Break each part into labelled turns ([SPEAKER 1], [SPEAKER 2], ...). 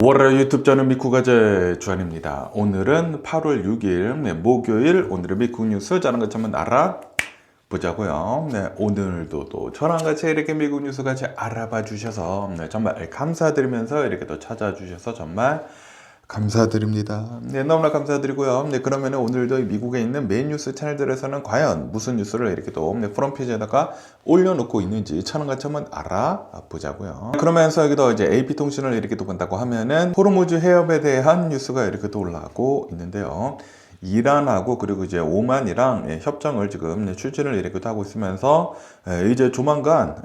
[SPEAKER 1] 월요일 유튜브 저는 미쿠가제 주한입니다. 오늘은 8월 6일 목요일 오늘의 미국 뉴스 자는 것 한번 알아보자고요. 오늘도 또 저랑 같이 이렇게 미국 뉴스 같이 알아봐 주셔서 정말 감사드리면서 이렇게 또 찾아주셔서 정말 감사드립니다. 너무나 감사드리고요. 그러면 오늘도 미국에 있는 메인 뉴스 채널들에서는 과연 무슨 뉴스를 이렇게 또 프론페이지에다가 올려놓고 있는지 저랑 같이 한번 알아보자고요. 그러면서 여기도 이제 AP통신을 이렇게 또 본다고 하면은 호르무즈 해협에 대한 뉴스가 이렇게 또 올라오고 있는데요. 이란하고 그리고 이제 오만이랑 협정을 지금 추진을 이렇게 또 하고 있으면서 이제 조만간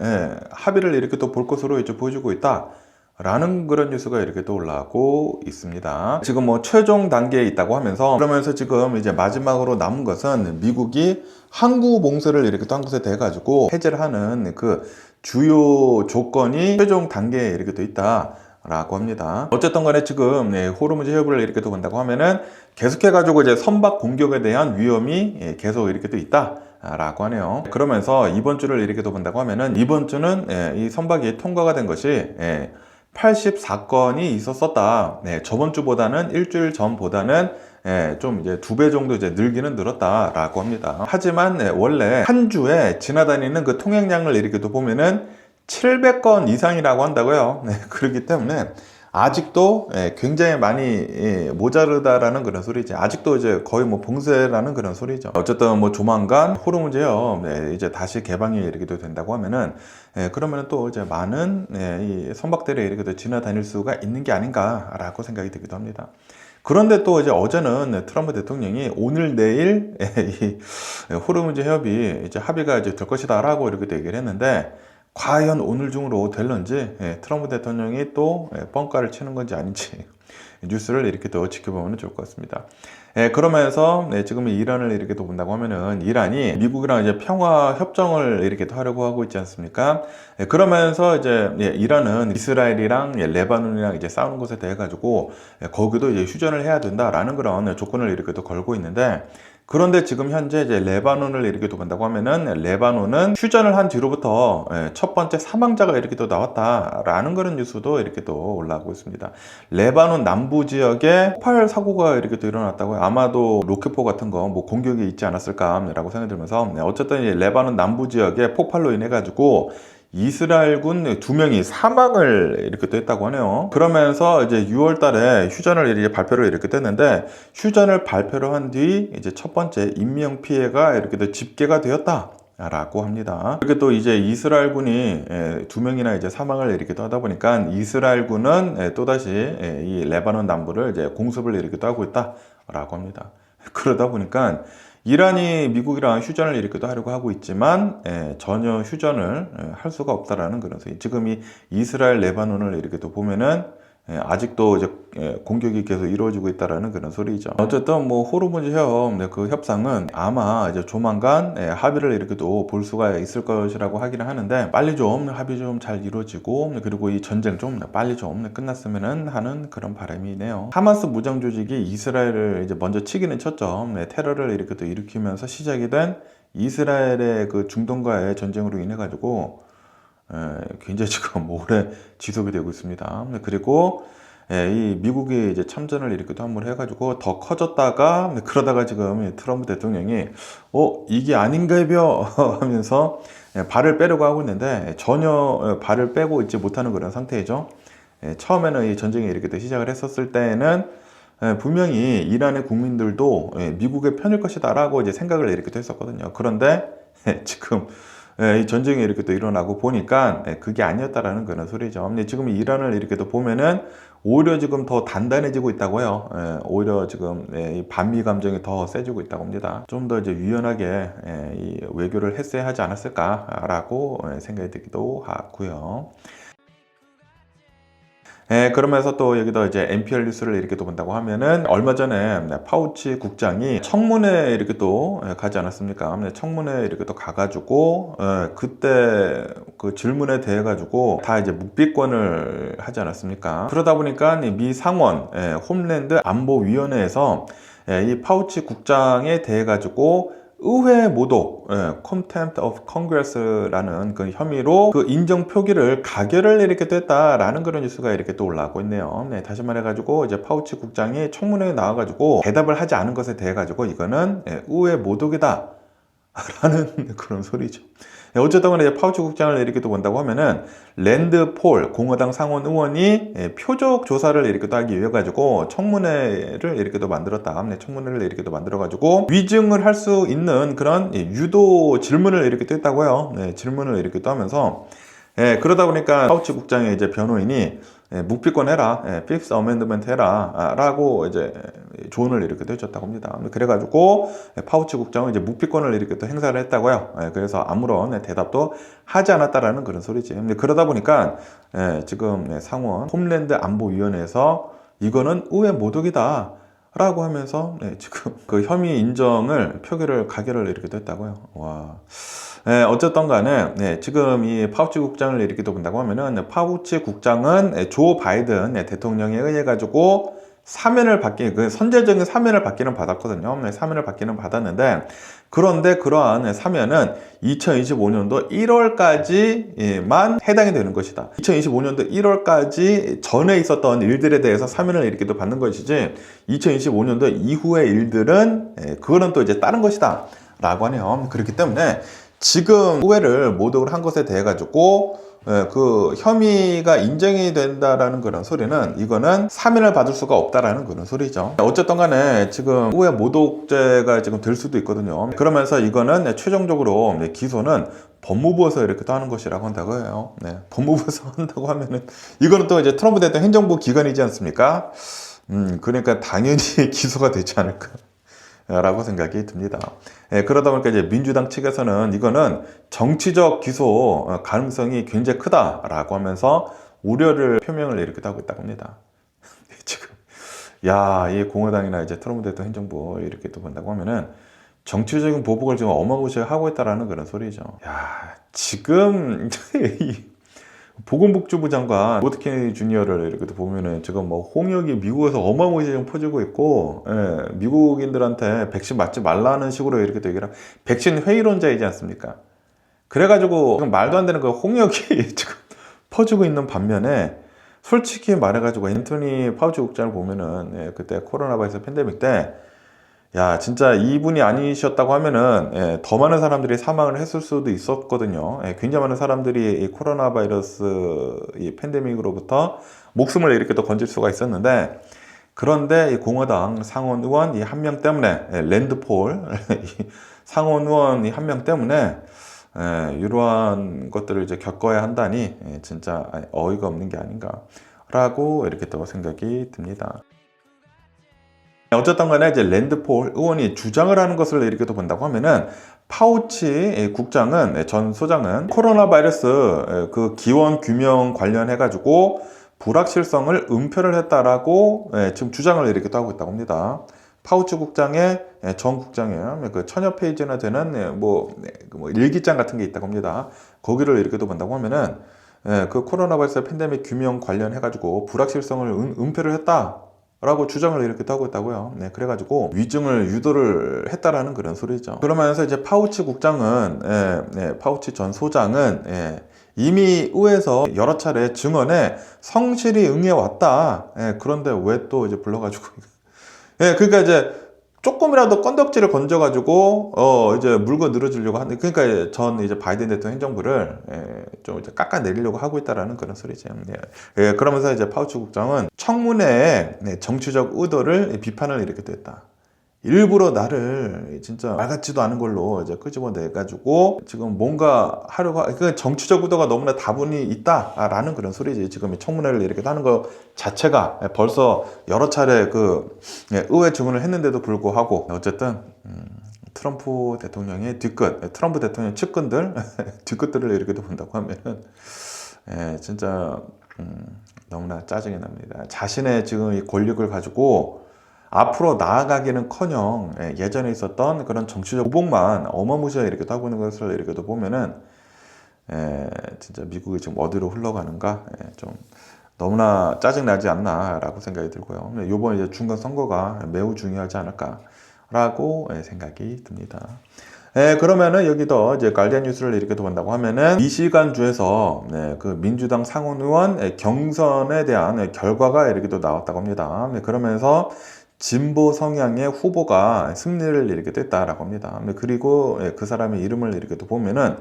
[SPEAKER 1] 합의를 이렇게 또 볼 것으로 이제 보여주고 있다. 라는 그런 뉴스가 이렇게 또 올라오고 있습니다. 지금 뭐 최종 단계에 있다고 하면서 그러면서 지금 이제 마지막으로 남은 것은 미국이 항구 봉쇄를 이렇게 또 한 곳에 대 가지고 해제를 하는 그 주요 조건이 최종 단계에 이렇게 또 있다. 라고 합니다. 어쨌든 간에 지금 호르무즈 해협을 이렇게 또 본다고 하면은 계속해 가지고 이제 선박 공격에 대한 위험이 계속 이렇게 또 있다. 라고 하네요. 그러면서 이번 주를 이렇게 또 본다고 하면은 이번 주는 이 선박이 통과가 된 것이 84건이 있었었다. 저번 주보다는 일주일 전보다는 좀 이제 2배 정도 이제 늘기는 늘었다라고 합니다. 하지만 원래 한 주에 지나다니는 그 통행량을 이렇게 또 보면은 700건 이상이라고 한다고요. 그렇기 때문에 아직도 굉장히 많이 모자르다라는 그런 소리지. 아직도 이제 거의 뭐 봉쇄라는 그런 소리죠. 어쨌든 뭐 조만간 호르무즈 해협 이제 다시 개방이 이렇게 된다고 하면은 그러면은 또 이제 많은 이 선박들이 이렇게 또 지나다닐 수가 있는 게 아닌가라고 생각이 들기도 합니다. 그런데 또 이제 어제는 트럼프 대통령이 오늘 내일 이 호르무즈 해협이 이제 합의가 이제 될 것이다라고 이렇게 얘기를 했는데. 과연 오늘 중으로 될런지 트럼프 대통령이 또 뻥가를 치는 건지 아닌지 뉴스를 이렇게 또 지켜보면 좋을 것 같습니다. 그러면서 지금 이란을 이렇게 또 본다고 하면은 이란이 미국이랑 이제 평화 협정을 이렇게 또 하려고 하고 있지 않습니까? 그러면서 이제 이란은 이스라엘이랑 레바논이랑 이제 싸우는 것에 대해 가지고 거기도 이제 휴전을 해야 된다라는 그런 조건을 이렇게 또 걸고 있는데. 그런데 지금 현재 이제 레바논을 이렇게 또 본다고 하면은 레바논은 휴전을 한 뒤로부터 첫 번째 사망자가 이렇게 또 나왔다라는 그런 뉴스도 이렇게 또 올라오고 있습니다. 레바논 남부 지역에 폭발 사고가 이렇게 또 일어났다고요. 아마도 로켓포 같은 거 뭐 공격이 있지 않았을까라고 생각이 들면서 어쨌든 이 레바논 남부 지역에 폭발로 인해 가지고 이스라엘군 2명이 사망을 이렇게 또 했다고 하네요. 그러면서 이제 6월 달에 휴전을 이렇게 발표를 이렇게 됐는데 휴전을 발표를 한 뒤 이제 첫 번째 인명 피해가 이렇게 또 집계가 되었다. 라고 합니다. 이렇게 또 이제 이스라엘군이 2명이나 이제 사망을 이렇게 또 하다 보니까 이스라엘군은 또다시 이 레바논 남부를 이제 공습을 이렇게 또 하고 있다라고 합니다. 그러다 보니까 이란이 미국이랑 휴전을 이렇게 또 하려고 하고 있지만 전혀 휴전을 할 수가 없다라는 그런 소리. 지금 이 이스라엘 레바논을 이렇게 또 보면은 아직도 이제 공격이 계속 이루어지고 있다라는 그런 소리죠. 어쨌든 뭐 호르무즈 해협 그 협상은 아마 이제 조만간 합의를 이렇게 또 볼 수가 있을 것이라고 하기는 하는데 빨리 좀 합의 좀 잘 이루어지고 그리고 이 전쟁 좀 빨리 좀 끝났으면은 하는 그런 바람이네요. 하마스 무장 조직이 이스라엘을 이제 먼저 치기는 쳤죠. 테러를 이렇게 또 일으키면서 시작이 된 이스라엘의 그 중동과의 전쟁으로 인해 가지고 굉장히 지금 오래 지속이 되고 있습니다. 그리고 이 미국이 이제 참전을 이렇게 또 한번 해가지고 더 커졌다가 그러다가 지금 트럼프 대통령이 이게 아닌가요? 하면서 발을 빼려고 하고 있는데 전혀 발을 빼고 있지 못하는 그런 상태이죠. 처음에는 이 전쟁이 이렇게 또 시작을 했었을 때는 분명히 이란의 국민들도 미국의 편일 것이다 라고 이제 생각을 이렇게 또 했었거든요. 그런데 지금 이 전쟁이 이렇게 또 일어나고 보니까 그게 아니었다라는 그런 소리죠. 근데 지금 이란을 이렇게 또 보면은 오히려 지금 더 단단해지고 있다고요. 오히려 지금 이 반미 감정이 더 세지고 있다고 합니다. 좀 더 이제 유연하게 이 외교를 했어야 하지 않았을까라고 생각이 들기도 하고요. 그러면서 또 여기도 이제 NPR 뉴스를 이렇게 또 본다고 하면은 얼마 전에 파우치 국장이 청문회 이렇게 또 가지 않았습니까? 청문회 이렇게 또 가가지고 그때 그 질문에 대해 가지고 다 이제 묵비권을 하지 않았습니까? 그러다 보니까 미 상원 홈랜드 안보위원회에서 이 파우치 국장에 대해 가지고 의회 모독, Contempt of Congress라는 그 혐의로 그 인정 표기를 가결을 이렇게 됐다라는 그런 뉴스가 이렇게 또 올라오고 있네요. 네, 다시 말해가지고 이제 파우치 국장이 청문회에 나와가지고 대답을 하지 않은 것에 대해 가지고 이거는 의회 모독이다. 라는 그런 소리죠. 어쨌든 간에 파우치 국장을 이렇게 또 본다고 하면은 랜드 폴 공화당 상원 의원이 표적 조사를 이렇게 또 하기 위해 가지고 청문회를 이렇게 또 만들었다. 청문회를 이렇게 또 만들어 가지고 위증을 할 수 있는 그런 유도 질문을 이렇게 또 했다고요. 질문을 이렇게 또 하면서 그러다 보니까 파우치 국장의 이제 변호인이 묵비권 해라, Fifth Amendment 해라, 라고 이제 조언을 이렇게 또 해줬다고 합니다. 그래가지고 파우치 국장은 이제 묵비권을 이렇게 또 행사를 했다고요. 그래서 아무런 대답도 하지 않았다라는 그런 소리지. 그러다 보니까 지금 상원 홈랜드 안보위원회에서 이거는 의회 모독이다. 라고 하면서 지금 그 혐의 인정을 표기를 가결을 이렇게 했다고요. 와. 어쨌든 간에 지금 이 파우치 국장을 이렇게 또 본다고 하면은 파우치 국장은 조 바이든 대통령에 의해 가지고 사면을 받기, 그 선제적인 사면을 받기는 받았거든요. 사면을 받기는 받았는데, 그런데 그러한 사면은 2025년도 1월까지만 해당이 되는 것이다. 2025년도 1월까지 전에 있었던 일들에 대해서 사면을 이렇게 또 받는 것이지, 2025년도 이후의 일들은 그거는 또 이제 다른 것이다. 라고 하네요. 그렇기 때문에 지금 의회를 모독을 한 것에 대해 가지고 그 혐의가 인정이 된다라는 그런 소리는 이거는 사면을 받을 수가 없다라는 그런 소리죠. 어쨌든 간에 지금 의회 모독죄가 지금 될 수도 있거든요. 그러면서 이거는 최종적으로 기소는 법무부에서 이렇게 또 하는 것이라고 한다고 해요. 법무부에서 한다고 하면은 이거는 또 이제 트럼프 대통령 행정부 기관이지 않습니까? 그러니까 당연히 기소가 되지 않을까. 라고 생각이 듭니다. 그러다 보니까 이제 민주당 측에서는 이거는 정치적 기소 가능성이 굉장히 크다라고 하면서 우려를 표명을 이렇게 하고 있다고 합니다. 지금 이 공화당이나 이제 트럼프 대통령 행정부 이렇게 또 본다고 하면은 정치적인 보복을 지금 어마무시하게 하고 있다라는 그런 소리죠. 지금 보건복지부 장관 로버트 케네디 주니어를 이렇게 보면은 지금 뭐 홍역이 미국에서 어마무시하게 퍼지고 있고, 미국인들한테 백신 맞지 말라는 식으로 이렇게 얘기를 하고, 백신 회의론자이지 않습니까? 그래가지고 지금 말도 안 되는 그 홍역이 지금 퍼지고 있는 반면에, 솔직히 말해가지고 앤토니 파우치 국장을 보면은 그때 코로나 바이러스 팬데믹 때 진짜 이분이 아니셨다고 하면은 더 많은 사람들이 사망을 했을 수도 있었거든요. 굉장히 많은 사람들이 이 코로나 바이러스 이 팬데믹으로부터 목숨을 이렇게 또 건질 수가 있었는데, 그런데 이 공화당 상원 의원 이 한 명 때문에 랜드폴 상원 의원 이 한 명 때문에 이러한 것들을 이제 겪어야 한다니 진짜 어이가 없는 게 아닌가라고 이렇게 또 생각이 듭니다. 어쨌든 간에 이제 랜드폴 의원이 주장을 하는 것을 이렇게 또 본다고 하면은, 파우치 국장은, 전 소장은 코로나 바이러스 그 기원 규명 관련해 가지고 불확실성을 은폐를 했다라고 지금 주장을 이렇게 또 하고 있다고 합니다. 파우치 국장의 전 국장의 그 1000여 페이지나 되는 뭐 일기장 같은 게 있다고 합니다. 거기를 이렇게 또 본다고 하면은 그 코로나 바이러스 팬데믹 규명 관련해 가지고 불확실성을 은폐를 했다. 라고 주장을 이렇게 하고 있다고요. 그래가지고 위증을 유도를 했다라는 그런 소리죠. 그러면서 이제 파우치 국장은, 파우치 전 소장은 이미 의회에서 여러 차례 증언에 성실히 응해왔다. 그런데 왜 또 이제 불러가지고 그러니까 이제 조금이라도 건덕지를 건져가지고 이제 물고 늘어지려고 하는, 그러니까 전 이제 바이든 대통령 행정부를 좀 이제 깎아내리려고 하고 있다라는 그런 소리죠. 그러면서 이제 파우치 국장은 청문회에 정치적 의도를 비판을 이렇게 했다. 일부러 나를 진짜 말 같지도 않은 걸로 이제 끄집어내가지고 지금 뭔가 하려고, 그 정치적 의도가 너무나 다분히 있다라는 그런 소리지. 지금 청문회를 이렇게 하는 것 자체가 벌써 여러 차례 그 의회 증언을 했는데도 불구하고, 어쨌든 트럼프 대통령의 뒤끝, 트럼프 대통령 측근들 뒤끝들을 이렇게 본다고 하면은 진짜 너무나 짜증이 납니다. 자신의 지금 이 권력을 가지고 앞으로 나아가기는커녕 예전에 있었던 그런 정치적 보복만 어마무시하게 이렇게 하고 있는 것을 이렇게 보면은 진짜 미국이 지금 어디로 흘러가는가 좀 너무나 짜증나지 않나라고 생각이 들고요. 이번 이제 중간 선거가 매우 중요하지 않을까라고 생각이 듭니다. 그러면은 여기도 이제 가디언 뉴스를 이렇게 또 본다고 하면은 미시간주에서 그 민주당 상원 의원 경선에 대한 결과가 이렇게 또 나왔다고 합니다. 그러면서 진보 성향의 후보가 승리를 이렇게 됐다라고 합니다. 그리고 그 사람의 이름을 이렇게 또 보면은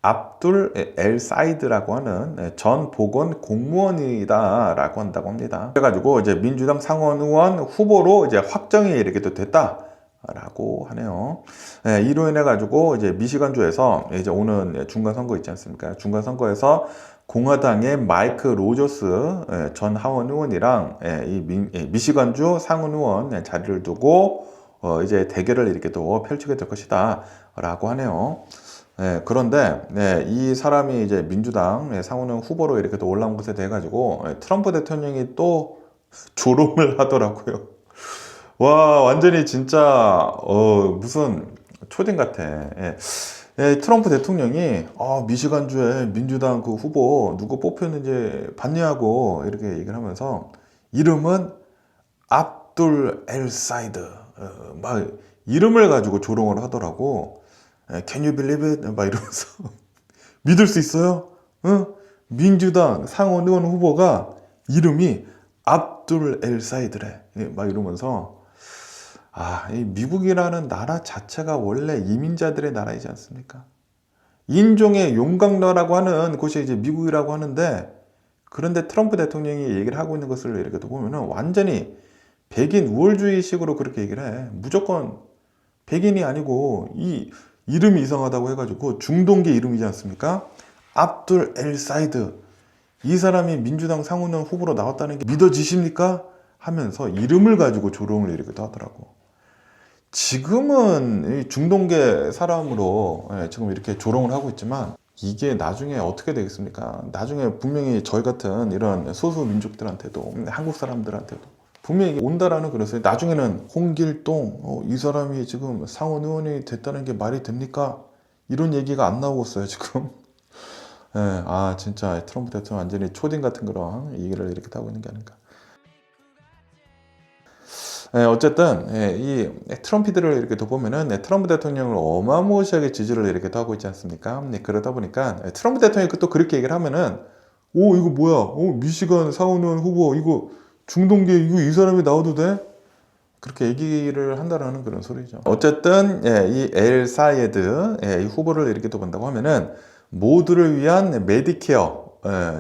[SPEAKER 1] 압둘 엘 사이드라고 하는 전 보건 공무원이다라고 한다고 합니다. 그래가지고 이제 민주당 상원 의원 후보로 이제 확정이 이렇게 또 됐다라고 하네요. 이로 인해 가지고 이제 미시간주에서 이제 오는 중간 선거 있지 않습니까? 중간 선거에서 공화당의 마이크 로저스 전 하원 의원이랑 이 미시간주 상원 의원 자리를 두고 이제 대결을 이렇게 또 펼치게 될 것이다라고 하네요. 그런데 이 사람이 이제 민주당 상원의원 후보로 이렇게 또 올라온 것에 대해 가지고 트럼프 대통령이 또 조롱을 하더라고요. 와, 완전히 진짜 무슨 초딩 같아. 트럼프 대통령이 미시간주에 민주당 그 후보 누구 뽑혔는지 봤냐고 이렇게 얘기를 하면서 이름은 압둘 엘 사이드 막 이름을 가지고 조롱을 하더라고. Can you believe it? 막 이러면서 믿을 수 있어요? 민주당 상원 의원 후보가 이름이 압둘 엘 사이드래. 막 이러면서 이 미국이라는 나라 자체가 원래 이민자들의 나라이지 않습니까? 인종의 용광로라고 하는 곳이 이제 미국이라고 하는데 그런데 트럼프 대통령이 얘기를 하고 있는 것을 이렇게 보면은 완전히 백인 우월주의식으로 그렇게 얘기를 해. 무조건 백인이 아니고 이 이름이 이상하다고 해가지고 중동계 이름이지 않습니까? 압둘 엘 사이드. 이 사람이 민주당 상원의원 후보로 나왔다는 게 믿어지십니까? 하면서 이름을 가지고 조롱을 이렇게 하더라고. 지금은 중동계 사람으로 지금 이렇게 조롱을 하고 있지만 이게 나중에 어떻게 되겠습니까? 나중에 분명히 저희 같은 이런 소수 민족들한테도 한국 사람들한테도 분명히 온다라는 그랬어요. 나중에는 홍길동 이 사람이 지금 상원 의원이 됐다는 게 말이 됩니까? 이런 얘기가 안 나오고 있어요 지금. 진짜 트럼프 대통령 완전히 초딩 같은 그런 얘기를 이렇게 하고 있는 게 아닌가. 어쨌든 이 트럼피들을 이렇게 보면은 트럼프 대통령을 어마무시하게 지지를 이렇게 하고 있지 않습니까? 그러다 보니까 트럼프 대통령이 또 그렇게 얘기를 하면은 이거 뭐야? 미시간 상원 의원 후보 이거 중동계 이거 이 사람이 나와도 돼? 그렇게 얘기를 한다라는 그런 소리죠. 어쨌든 이 엘 사이드 이 후보를 이렇게 또 본다고 하면은 모두를 위한 메디케어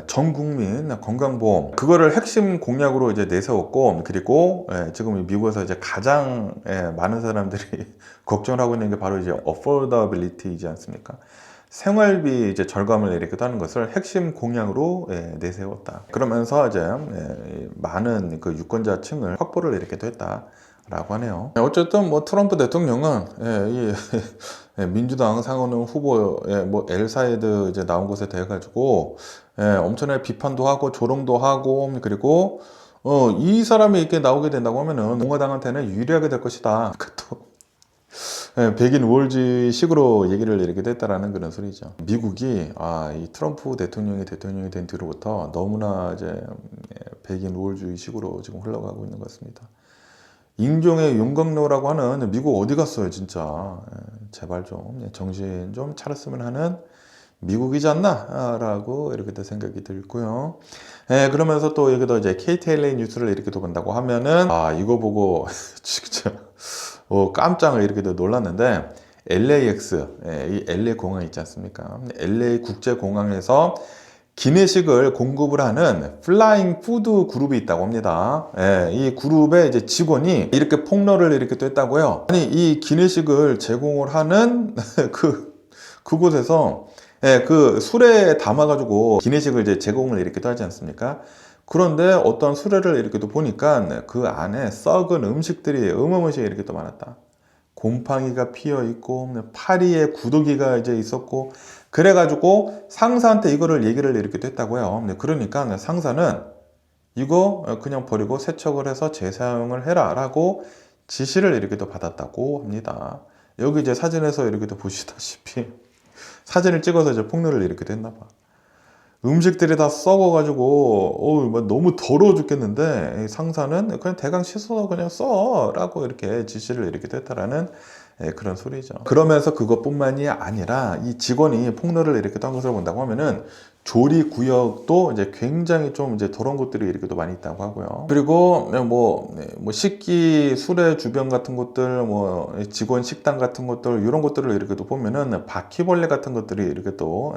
[SPEAKER 1] 전 국민 건강보험 그거를 핵심 공약으로 이제 내세웠고 그리고 지금 미국에서 이제 가장 많은 사람들이 걱정을 하고 있는 게 바로 이제 affordability이지 않습니까? 생활비 이제 절감을 이렇게 하는 것을 핵심 공약으로 내세웠다. 그러면서 이제 많은 그 유권자층을 확보를 이렇게 했다라고 하네요. 어쨌든 뭐 트럼프 대통령은 이 민주당 상원의원 후보에 뭐 엘사이드 이제 나온 것에 대해 가지고 엄청나게 비판도 하고 조롱도 하고 그리고 이 사람이 이렇게 나오게 된다고 하면은 공화당한테는 유리하게 될 것이다. 또 백인 우월주의식으로 얘기를 이렇게 됐다라는 그런 소리죠. 미국이 이 트럼프 대통령이 된 뒤로부터 너무나 이제 백인 우월주의식으로 지금 흘러가고 있는 것 같습니다. 인종의 용광로라고 하는 미국 어디 갔어요, 진짜. 제발 좀 정신 좀 차렸으면 하는 미국이지 않나라고 이렇게 또 생각이 들고요. 그러면서 또 여기도 이제 KTLA 뉴스를 이렇게 또 본다고 하면은 이거 보고 진짜 깜짝을 이렇게 놀랐는데 LAX 이 LA 공항 있지 않습니까? LA 국제공항에서 기내식을 공급을 하는 플라잉 푸드 그룹이 있다고 합니다. 이 그룹의 이제 직원이 이렇게 폭로를 이렇게 또 했다고요. 아니 이 기내식을 제공을 하는 그곳에서 그 수레에 담아가지고 기내식을 이제 제공을 이렇게 또 하지 않습니까? 그런데 어떤 수레를 이렇게 또 보니까 그 안에 썩은 음식들이 어마무시하게 이렇게 또 많았다. 곰팡이가 피어 있고 파리에 구더기가 이제 있었고 그래가지고 상사한테 이거를 얘기를 이렇게 했다고요. 그러니까 상사는 이거 그냥 버리고 세척을 해서 재사용을 해라 라고 지시를 이렇게 또 받았다고 합니다. 여기 이제 사진에서 이렇게 또 보시다시피 사진을 찍어서 이제 폭로를 이렇게 했나 봐. 음식들이 다 썩어가지고 너무 더러워 죽겠는데 상사는 그냥 대강 씻어서 그냥 써 라고 이렇게 지시를 이렇게 했다라는 그런 소리죠. 그러면서 그것뿐만이 아니라 이 직원이 폭로를 이렇게 한 것을 본다고 하면은 조리 구역도 이제 굉장히 좀 이제 더러운 것들이 이렇게 또 많이 있다고 하고요. 그리고 뭐 식기 수레 주변 같은 것들, 뭐 직원 식당 같은 것들 이런 것들을 이렇게 또 보면은 바퀴벌레 같은 것들이 이렇게 또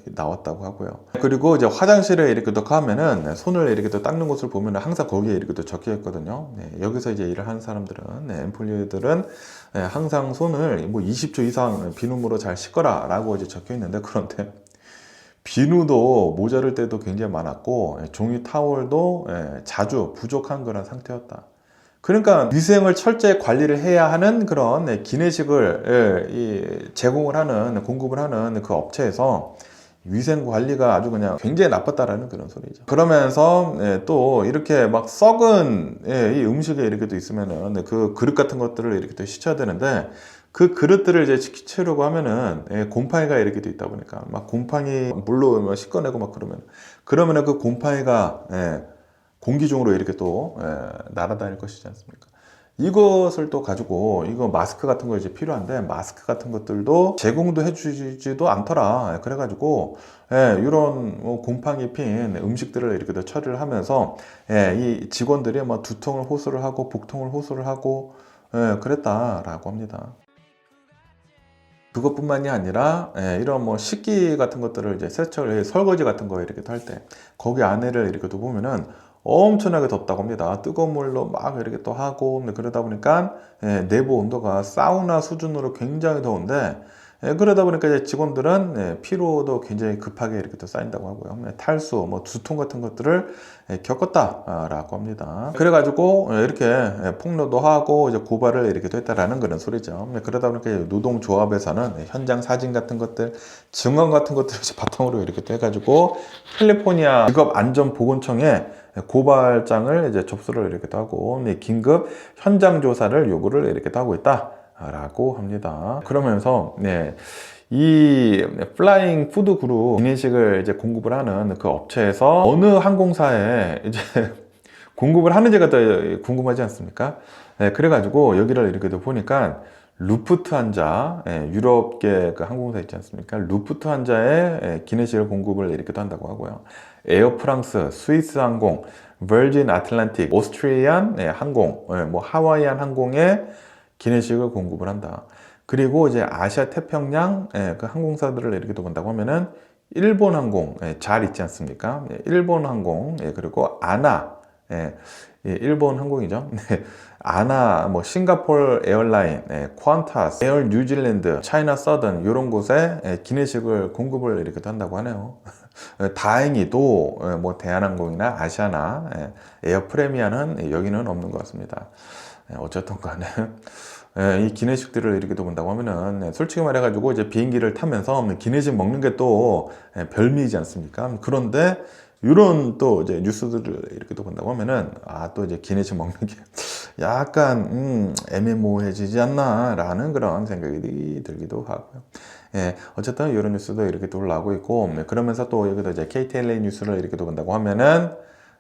[SPEAKER 1] 나왔다고 하고요. 그리고 이제 화장실에 이렇게 또 가면은 손을 이렇게 또 닦는 곳을 보면은 항상 거기에 이렇게 또 적혀 있거든요. 여기서 이제 일을 하는 사람들은 엠플로이들은 항상 손을 뭐 20초 이상 비누로 잘 씻거라라고 이제 적혀 있는데, 그런데 비누도 모자랄 때도 굉장히 많았고 종이 타월도 자주 부족한 그런 상태였다. 그러니까 위생을 철저히 관리를 해야 하는 그런 기내식을 제공을 하는, 공급을 하는 그 업체에서 위생 관리가 아주 그냥 굉장히 나빴다라는 그런 소리죠. 그러면서 또 이렇게 막 썩은 이 음식에 이렇게 또 있으면은 그 그릇 같은 것들을 이렇게 또 씻어야 되는데, 그 그릇들을 이제 치우려고 하면은 곰팡이가 이렇게 돼 있다 보니까 막 곰팡이 물로 막 씻어내고 막 그러면은 그 곰팡이가 공기 중으로 이렇게 또 날아다닐 것이지 않습니까? 이것을 또 가지고 이거 마스크 같은 거 이제 필요한데, 마스크 같은 것들도 제공도 해주지도 않더라. 그래가지고 이런 곰팡이 핀 음식들을 이렇게 또 처리를 하면서 이 직원들이 뭐 두통을 호소를 하고 복통을 호소를 하고 그랬다라고 합니다. 그것뿐만이 아니라 이런 뭐 식기 같은 것들을 이제 세척을 설거지 같은 거 이렇게 할 때 거기 안에를 이렇게 또 보면은 엄청나게 덥다고 합니다. 뜨거운 물로 막 이렇게 또 하고 그러다 보니까 내부 온도가 사우나 수준으로 굉장히 더운데, 그러다 보니까 이제 직원들은 피로도 굉장히 급하게 이렇게 또 쌓인다고 하고요. 탈수, 뭐 두통 같은 것들을 겪었다라고 합니다. 그래가지고 이렇게 폭로도 하고 이제 고발을 이렇게 또 했다라는 그런 소리죠. 그러다 보니까 노동조합에서는 현장 사진 같은 것들, 증언 같은 것들을 이제 바탕으로 이렇게 또 해가지고 캘리포니아 직업안전보건청에 고발장을 이제 접수를 이렇게 또 하고 긴급 현장 조사를 요구를 이렇게 또 하고 있다라고 합니다. 그러면서 이 플라잉 푸드 그룹 기내식을 이제 공급을 하는 그 업체에서 어느 항공사에 이제 공급을 하는지가 더 궁금하지 않습니까? 그래가지고 여기를 이렇게 보니까 루프트한자, 유럽계 그 항공사 있지 않습니까? 루프트한자에 기내식을 공급을 이렇게 한다고 하고요. 에어 프랑스, 스위스 항공, 버진 아틀란틱, 오스트리안 항공, 뭐 하와이안 항공에 기내식을 공급을 한다. 그리고 이제 아시아 태평양 그 항공사들을 이렇게 본다고 하면은 일본 항공 잘 있지 않습니까? 일본 항공, 그리고 아나, 일본 항공이죠. 아나, 뭐 싱가포르 에어라인, 퀀타스, 에어 뉴질랜드, 차이나 서던 이런 곳에 기내식을 공급을 이렇게 한다고 하네요. 다행히도 뭐 대한항공이나 아시아나 에어 프레미아는 여기는 없는 것 같습니다. 어쨌든 간에 이 기내식들을 이렇게 본다고 하면은 솔직히 말해가지고 이제 비행기를 타면서 기내식 먹는 게 또 별미이지 않습니까? 그런데 이런 또 이제 뉴스들을 이렇게 본다고 하면은 또 이제 기내식 먹는 게 약간 애매모호해지지 않나라는 그런 생각이 들기도 하고요. 어쨌든 이런 뉴스도 이렇게 또 올라오고 있고, 그러면서 또 여기도 이제 KTLA 뉴스를 이렇게 본다고 하면은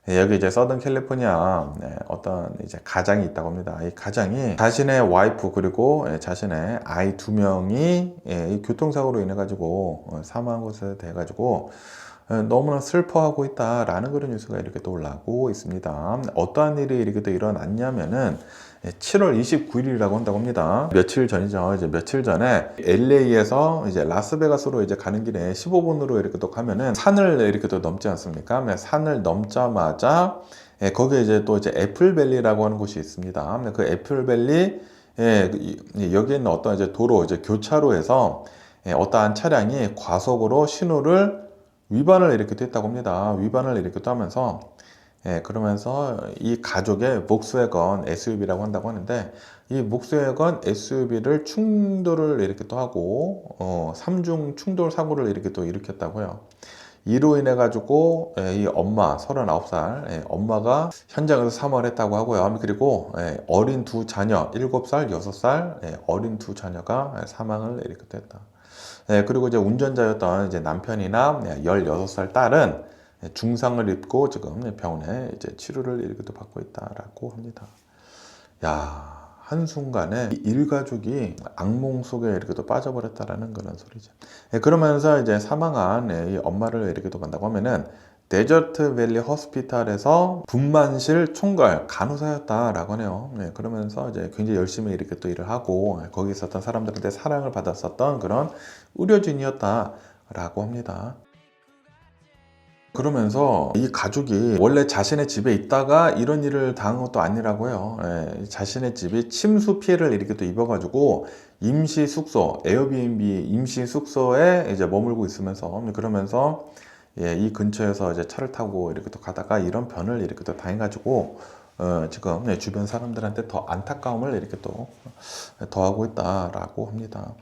[SPEAKER 1] 여기 이제 서던 캘리포니아 어떤 이제 가장이 있다고 합니다. 이 가장이 자신의 와이프 그리고 자신의 아이 2명이 이 교통사고로 인해 가지고 사망한 것에 대해 가지고 너무나 슬퍼하고 있다라는 그런 뉴스가 이렇게 또 올라오고 있습니다. 어떠한 일이 이렇게 또 일어났냐면은 7월 29일이라고 한다고 합니다. 며칠 전이죠. 이제 며칠 전에 LA에서 이제 라스베가스로 이제 가는 길에 15분으로 이렇게 또 가면은 산을 이렇게 또 넘지 않습니까? 산을 넘자마자 거기에 이제 또 이제 애플밸리라고 하는 곳이 있습니다. 그 애플밸리 여기에 있는 어떤 이제 도로, 이제 교차로에서 어떠한 차량이 과속으로 신호를 위반을 이렇게 했다고 합니다. 위반을 이렇게 또 하면서 그러면서 이 가족의 목스웨건 SUV라고 한다고 하는데, 이 목스웨건 SUV를 충돌을 이렇게 또 하고 3중 충돌 사고를 이렇게 또 일으켰다고요. 이로 인해 가지고 이 엄마 39살 엄마가 현장에서 사망을 했다고 하고요. 그리고 어린 두 자녀 7살, 6살 어린 두 자녀가 사망을 이렇게 했다. 그리고 이제 운전자였던 이제 남편이나 16살 딸은 중상을 입고 지금 병원에 이제 치료를 이렇게 또 받고 있다라고 합니다. 야, 한순간에 일가족이 악몽 속에 이렇게 또 빠져버렸다라는 그런 소리죠. 그러면서 이제 사망한 이 엄마를 이렇게 또 만나고 하면은 데저트 밸리 호스피탈에서 분만실 총괄 간호사였다라고 하네요. 그러면서 이제 굉장히 열심히 이렇게 또 일을 하고 거기 있었던 사람들한테 사랑을 받았었던 그런 의료진이었다라고 합니다. 그러면서 이 가족이 원래 자신의 집에 있다가 이런 일을 당한 것도 아니라고 해요. 자신의 집이 침수 피해를 이렇게 또 입어가지고 임시 숙소, 에어비앤비 임시 숙소에 이제 머물고 있으면서 그러면서 이 근처에서 이제 차를 타고 이렇게 또 가다가 이런 변을 이렇게 또 당해가지고 지금 주변 사람들한테 더 안타까움을 이렇게 또 더하고 있다라고 합니다.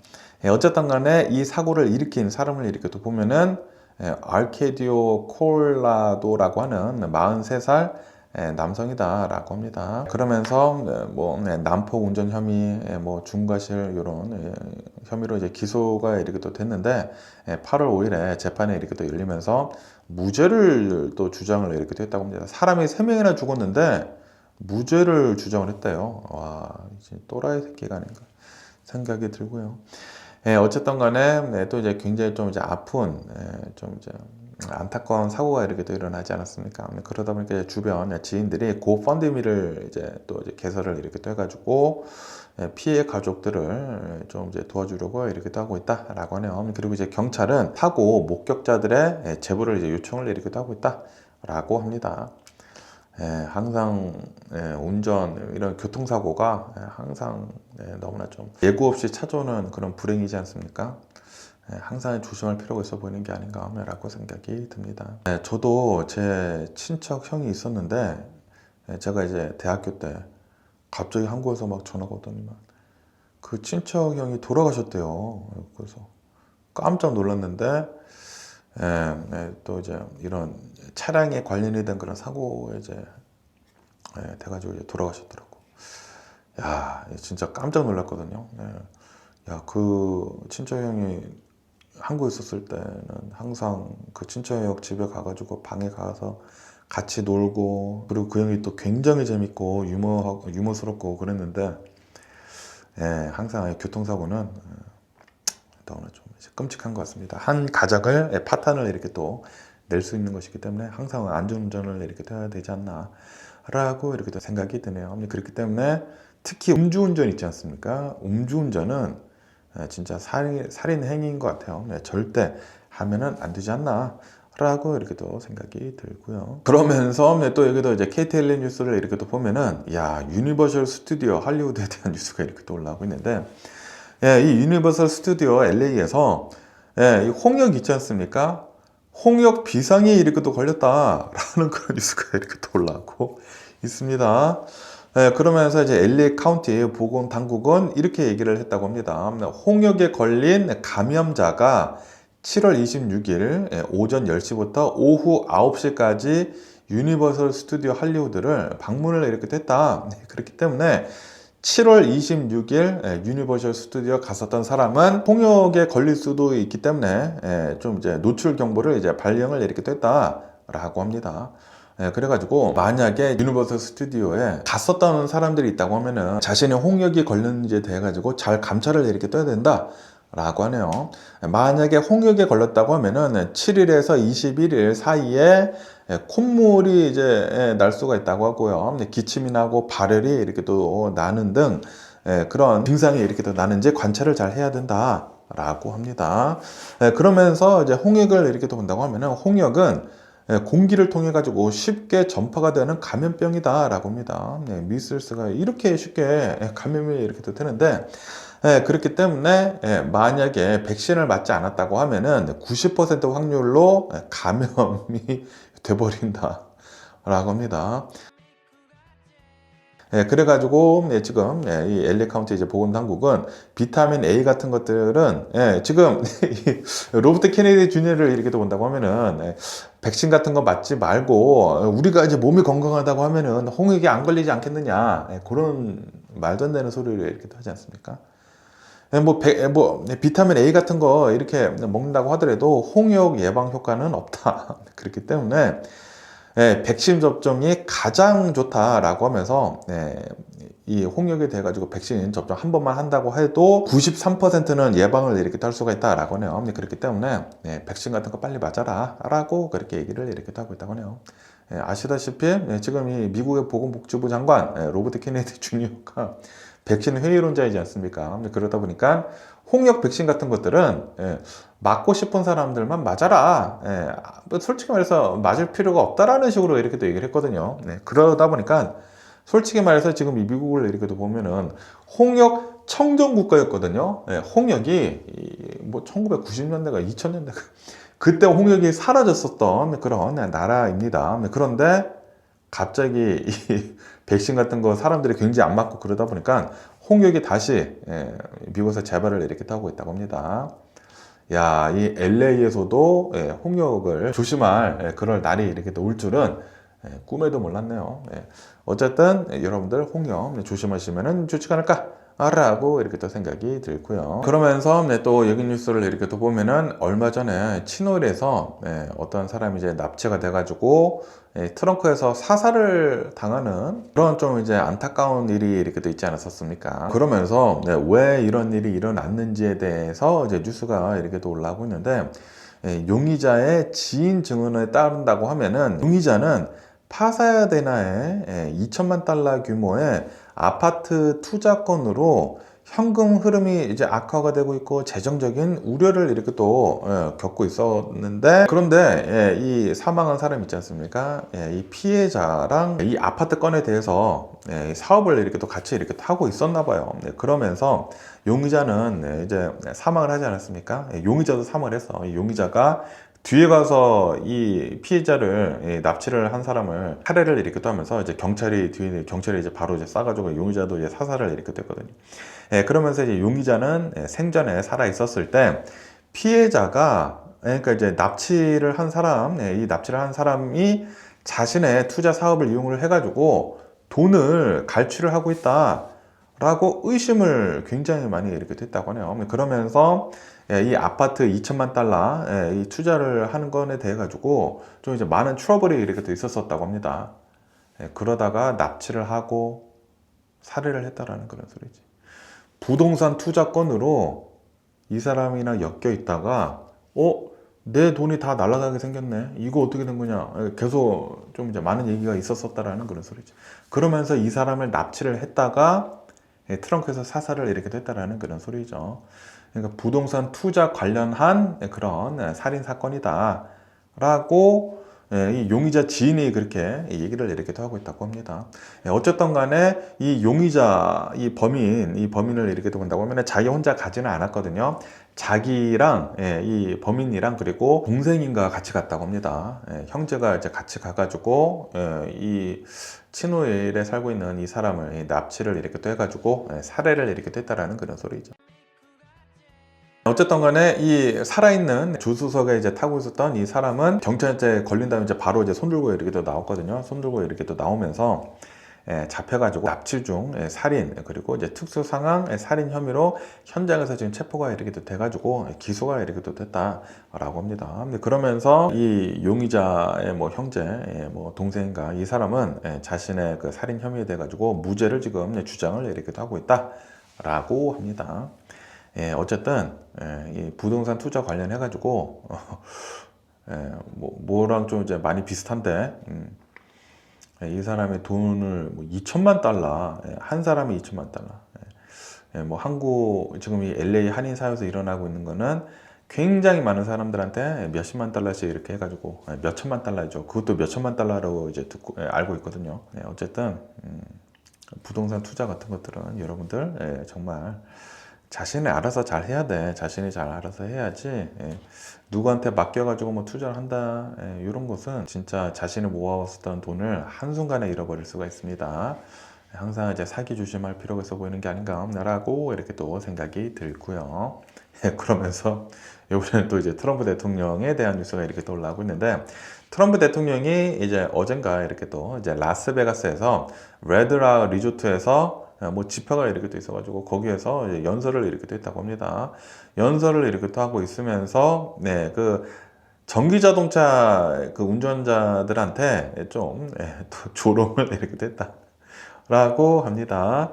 [SPEAKER 1] 어쨌든 간에 이 사고를 일으킨 사람을 이렇게 또 보면은 알케디오 콜라도라고 하는 43살 남성이다라고 합니다. 그러면서 뭐 난폭 운전 혐의, 뭐 중과실 이런 혐의로 이제 기소가 이렇게 또 됐는데 8월 5일에 재판이 이렇게 또 열리면서 무죄를 또 주장을 이렇게 또 했다고 합니다. 사람이 3명이나 죽었는데 무죄를 주장을 했대요. 와, 이제 또라이 새끼가 아닌가 생각이 들고요. 어쨌든 간에 또 이제 굉장히 좀 이제 아픈 좀 이제 안타까운 사고가 이렇게 또 일어나지 않았습니까? 그러다 보니까 주변 지인들이 고펀드미를 이제 또 이제 개설을 이렇게 또 해가지고 피해 가족들을 좀 이제 도와주려고 이렇게 또 하고 있다라고 하네요. 그리고 이제 경찰은 사고 목격자들의 제보를 이제 요청을 이렇게 또 하고 있다라고 합니다. 항상 운전 이런 교통사고가 항상 너무나 좀 예고 없이 찾아오는 그런 불행이지 않습니까? 항상 조심할 필요가 있어 보이는 게 아닌가라고 생각이 듭니다. 저도 제 친척 형이 있었는데 제가 이제 대학교 때 갑자기 한국에서 막 전화가 오더니만 그 친척 형이 돌아가셨대요. 그래서 깜짝 놀랐는데 또 이제 이런 차량에 관련이 된 그런 사고에 이제 돼가지고 이제 돌아가셨더라고. 야, 진짜 깜짝 놀랐거든요. 야, 그 친척 형이 한국에 있었을 때는 항상 그 친척 형 집에 가가지고 방에 가서 같이 놀고 그리고 그 형이 또 굉장히 재밌고 유머스럽고 그랬는데 항상 교통사고는 너무나 좀 끔찍한 것 같습니다. 한 가정을 파탄을 이렇게 또 낼 수 있는 것이기 때문에 항상 안전운전을 이렇게 해야 되지 않나 라고 이렇게 또 생각이 드네요. 그렇기 때문에 특히 음주운전 있지 않습니까? 음주운전은 진짜 살인 행위인 것 같아요. 절대 하면은 안 되지 않나 라고 이렇게 또 생각이 들고요. 그러면서 또 여기도 이제 KTLA 뉴스를 이렇게 또 보면은 야, 유니버셜 스튜디오 할리우드에 대한 뉴스가 이렇게 또 올라오고 있는데 이 유니버설 스튜디오 LA에서 이 홍역 있지 않습니까? 홍역 비상이 이렇게 또 걸렸다라는 그런 뉴스가 이렇게 또 올라오고 있습니다. 그러면서 이제 LA 카운티 보건 당국은 이렇게 얘기를 했다고 합니다. 홍역에 걸린 감염자가 7월 26일 오전 10시부터 오후 9시까지 유니버설 스튜디오 할리우드를 방문을 이렇게 했다. 그렇기 때문에 7월 26일 유니버셜 스튜디오 갔었던 사람은 홍역에 걸릴 수도 있기 때문에 좀 이제 노출 경보를 이제 발령을 이렇게 했다라고 합니다. 그래가지고 만약에 유니버설 스튜디오에 갔었던 사람들이 있다고 하면은 자신이 홍역이 걸렸는지에 대해 가지고 잘 감찰을 이렇게 떠야 된다. 라고 하네요. 만약에 홍역에 걸렸다고 하면은 7일에서 21일 사이에 콧물이 이제 날 수가 있다고 하고요. 기침이 나고 발열이 이렇게 또 나는 등 그런 증상이 이렇게 또 나는지 관찰을 잘 해야 된다. 라고 합니다. 그러면서 이제 홍역을 이렇게 또 본다고 하면은 홍역은 공기를 통해 가지고 쉽게 전파가 되는 감염병이다 라고 합니다. 미슬스가 이렇게 쉽게 감염이 이렇게 또 되는데 그렇기 때문에 만약에 백신을 맞지 않았다고 하면은 90% 확률로 감염이 돼버린다 라고 합니다. 그래가지고 지금 이 LA 카운티 이제 보건당국은 비타민 A 같은 것들은 지금 로버트 케네디 주니어를 이렇게 또 본다고 하면은 백신 같은 거 맞지 말고 우리가 이제 몸이 건강하다고 하면은 홍역이 안 걸리지 않겠느냐 그런 말도 안 되는 소리를 이렇게 하지 않습니까? 비타민 A 같은 거 이렇게 먹는다고 하더라도 홍역 예방 효과는 없다. 그렇기 때문에 백신 접종이 가장 좋다라고 하면서 이 홍역에 대해 가지고 백신 접종 한 번만 한다고 해도 93%는 예방을 이렇게 할 수가 있다라고 하네요. 그렇기 때문에 백신 같은 거 빨리 맞아라 라고 그렇게 얘기를 이렇게 하고 있다고 하네요. 아시다시피 지금 이 미국의 보건복지부 장관 로버트 케네디 주니어가 백신 회의론자이지 않습니까? 그러다 보니까 홍역 백신 같은 것들은 맞고 싶은 사람들만 맞아라. 뭐 솔직히 말해서 맞을 필요가 없다라는 식으로 이렇게 또 얘기를 했거든요. 그러다 보니까 솔직히 말해서 지금 이 미국을 이렇게 보면은 홍역 청정 국가였거든요. 홍역이 뭐 1990년대가 2000년대가 그때 홍역이 사라졌었던 그런 나라입니다. 그런데 갑자기 이 백신 같은 거 사람들이 굉장히 안 맞고 그러다 보니까 홍역이 다시 미국에서 재발을 이렇게 하고 있다고 합니다. 야, 이 LA에서도 홍역을 조심할 그럴 날이 이렇게 또 올 줄은 꿈에도 몰랐네요. 어쨌든 여러분들 홍역 조심하시면 좋지 않을까? 라고 이렇게 또 생각이 들고요. 그러면서 또 여기 뉴스를 이렇게 또 보면은 얼마 전에 치노일에서 어떤 사람이 이제 납치가 돼가지고 트렁크에서 사살을 당하는 그런 좀 이제 안타까운 일이 이렇게 또 있지 않았었습니까? 그러면서 왜 이런 일이 일어났는지에 대해서 이제 뉴스가 이렇게 또 올라오고 있는데 용의자의 지인 증언에 따른다고 하면은 용의자는 파사야데나의 2천만 달러 규모의 아파트 투자건으로 현금 흐름이 이제 악화가 되고 있고 재정적인 우려를 이렇게 또 겪고 있었는데 그런데 이 사망한 사람 있지 않습니까? 이 피해자랑 이 아파트 건에 대해서 사업을 이렇게 또 같이 이렇게 하고 있었나 봐요. 그러면서 용의자는 이제 사망을 하지 않았습니까? 용의자도 사망을 했어. 이 용의자가 뒤에 가서 이 피해자를 납치를 한 사람을 살해를 이렇게 또 하면서 이제 경찰이 이제 바로 이제 쏴가지고 용의자도 이제 사살을 이렇게 됐거든요. 그러면서 이제 용의자는 생전에 살아 있었을 때 피해자가 그러니까 이제 납치를 한 사람, 이 납치를 한 사람이 자신의 투자 사업을 이용을 해가지고 돈을 갈취를 하고 있다라고 의심을 굉장히 많이 이렇게 됐다고 하네요. 그러면서 이 아파트 2천만 달러 이 투자를 하는 것에 대해 가지고 좀 이제 많은 트러블이 이렇게 또 있었었다고 합니다. 그러다가 납치를 하고 살해를 했다라는 그런 소리지. 부동산 투자건으로 이 사람이랑 엮여 있다가 내 돈이 다 날아가게 생겼네. 이거 어떻게 된 거냐. 계속 좀 이제 많은 얘기가 있었었다라는 그런 소리지. 그러면서 이 사람을 납치를 했다가 트렁크에서 사살을 이렇게 됐다라는 그런 소리죠. 그러니까 부동산 투자 관련한 그런 살인 사건이다 라고 이 용의자 지인이 그렇게 얘기를 이렇게 하고 있다고 합니다. 어쨌든 간에 이 용의자, 이 범인을 이렇게 본다고 하면 자기 혼자 가지는 않았거든요. 자기랑 이 범인이랑 그리고 동생인가 같이 갔다고 합니다. 형제가 이제 같이 가가지고 이 치노일에 살고 있는 이 사람을 납치를 이렇게 또 해가지고 살해를 이렇게 됐다라는 그런 소리죠. 어쨌든 간에 이 살아있는 조수석에 이제 타고 있었던 이 사람은 경찰에 걸린 다음에 이제 바로 이제 손들고 이렇게 또 나왔거든요. 손들고 이렇게 또 나오면서 잡혀가지고 납치 중 살인 그리고 이제 특수 상황 살인 혐의로 현장에서 지금 체포가 이렇게 또 돼가지고 기소가 이렇게 또 됐다라고 합니다. 그러면서 이 용의자의 뭐 형제, 뭐 동생인가 이 사람은 자신의 그 살인 혐의에 대해 가지고 무죄를 지금 주장을 이렇게 하고 있다라고 합니다. 어쨌든 이 부동산 투자 관련해 가지고 뭐랑 좀 이제 많이 비슷한데 이 사람의 돈을 뭐 2천만 달러 한 사람이 2천만 달러 뭐 한국 지금 이 LA 한인 사회에서 일어나고 있는 거는 굉장히 많은 사람들한테 몇십만 달러씩 이렇게 해가지고 몇천만 달러죠. 그것도 몇천만 달러라고 이제 알고 있거든요. 어쨌든 부동산 투자 같은 것들은 여러분들 정말 자신이 알아서 잘 해야 돼. 자신이 잘 알아서 해야지. 누구한테 맡겨가지고 뭐 투자를 한다. 이런 것은 진짜 자신이 모아왔었던 돈을 한순간에 잃어버릴 수가 있습니다. 항상 이제 사기 조심할 필요가 있어 보이는 게 아닌가라고 이렇게 또 생각이 들고요. 그러면서 이번에는 또 이제 트럼프 대통령에 대한 뉴스가 이렇게 또 올라오고 있는데 트럼프 대통령이 이제 어젠가 이렇게 또 이제 라스베가스에서 레드라 리조트에서 뭐 집회가 이렇게 또 있어가지고 거기에서 연설을 이렇게 또 했다고 합니다. 연설을 이렇게 또 하고 있으면서 그 전기 자동차 그 운전자들한테 좀 또 조롱을 이렇게 또 했다. 라고 합니다.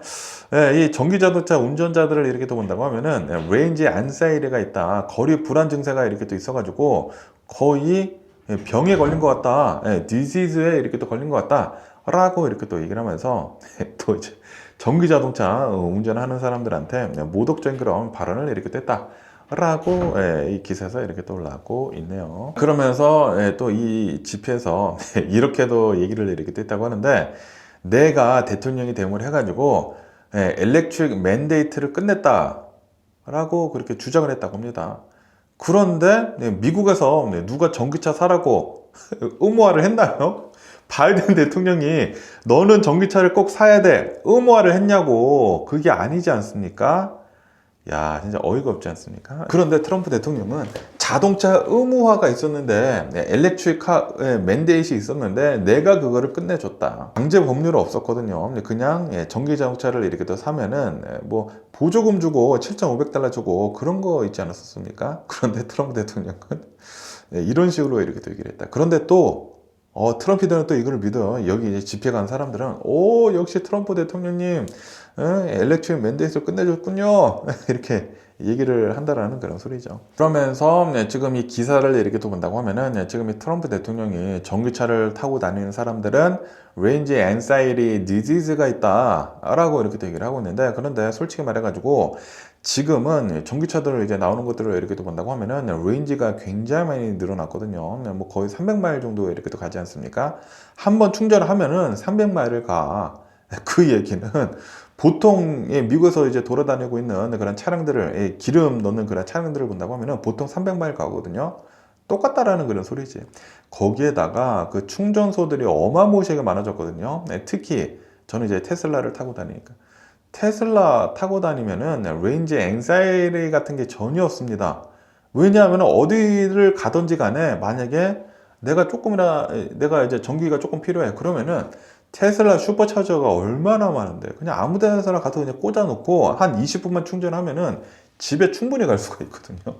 [SPEAKER 1] 이 전기자동차 운전자들을 이렇게 또 본다고 하면은 레인지 안사이리가 있다. 거리 불안 증세가 이렇게 또 있어가지고 거의 병에 걸린 것 같다. 디시즈에 이렇게 또 걸린 것 같다. 라고 이렇게 또 얘기를 하면서 또 이제 전기자동차 운전하는 사람들한테 모독적인 그런 발언을 이렇게 뗐다. 라고 이 기사에서 이렇게 또 올라오고 있네요. 그러면서 또 이 집회에서 이렇게도 얘기를 이렇게 뗐다고 하는데, 내가 대통령이 dem을 해가지고 엘렉트릭 맨데이트를 끝냈다 라고 그렇게 주장을 했다고 합니다. 그런데 미국에서 누가 전기차 사라고 의무화를 했나요? 바이든 대통령이 너는 전기차를 꼭 사야 돼 의무화를 했냐고. 그게 아니지 않습니까? 야, 진짜 어이가 없지 않습니까? 그런데 트럼프 대통령은 자동차 의무화가 있었는데, 엘렉트릭 카 맨데이트이 있었는데 내가 그거를 끝내줬다. 강제 법률은 없었거든요. 그냥 전기 자동차를 이렇게 또 사면은 뭐 보조금 주고 7,500달러 주고 그런 거 있지 않았었습니까? 그런데 트럼프 대통령은 이런 식으로 이렇게 또 얘기를 했다. 그런데 또 트럼피들은 또 이걸 믿어요. 여기 이제 집회 간 사람들은 역시 트럼프 대통령님 엘렉트릭 맨데이트를 끝내줬군요. 이렇게 얘기를 한다라는 그런 소리죠. 그러면서 지금 이 기사를 이렇게 또 본다고 하면은 지금 이 트럼프 대통령이 전기차를 타고 다니는 사람들은 레인지 앤사이리 디지즈가 있다 라고 이렇게 또 얘기를 하고 있는데, 그런데 솔직히 말해가지고 지금은 전기차들 이제 나오는 것들을 이렇게 또 본다고 하면은 레인지가 굉장히 많이 늘어났거든요. 뭐 거의 300마일 정도 이렇게 또 가지 않습니까? 한번 충전을 하면은 300마일을 가. 그 얘기는 보통 미국에서 이제 돌아다니고 있는 그런 차량들을 기름 넣는 그런 차량들을 본다고 하면은 보통 300마일 가거든요. 똑같다라는 그런 소리지. 거기에다가 그 충전소들이 어마무시하게 많아졌거든요. 특히 저는 이제 테슬라를 타고 다니니까. 테슬라 타고 다니면은 레인지 앵사이리 같은 게 전혀 없습니다. 왜냐하면 어디를 가든지 간에 만약에 내가 이제 전기가 조금 필요해. 그러면은 테슬라 슈퍼차저가 얼마나 많은데 그냥 아무 데나 가서 그냥 꽂아 놓고 한 20분만 충전하면은 집에 충분히 갈 수가 있거든요.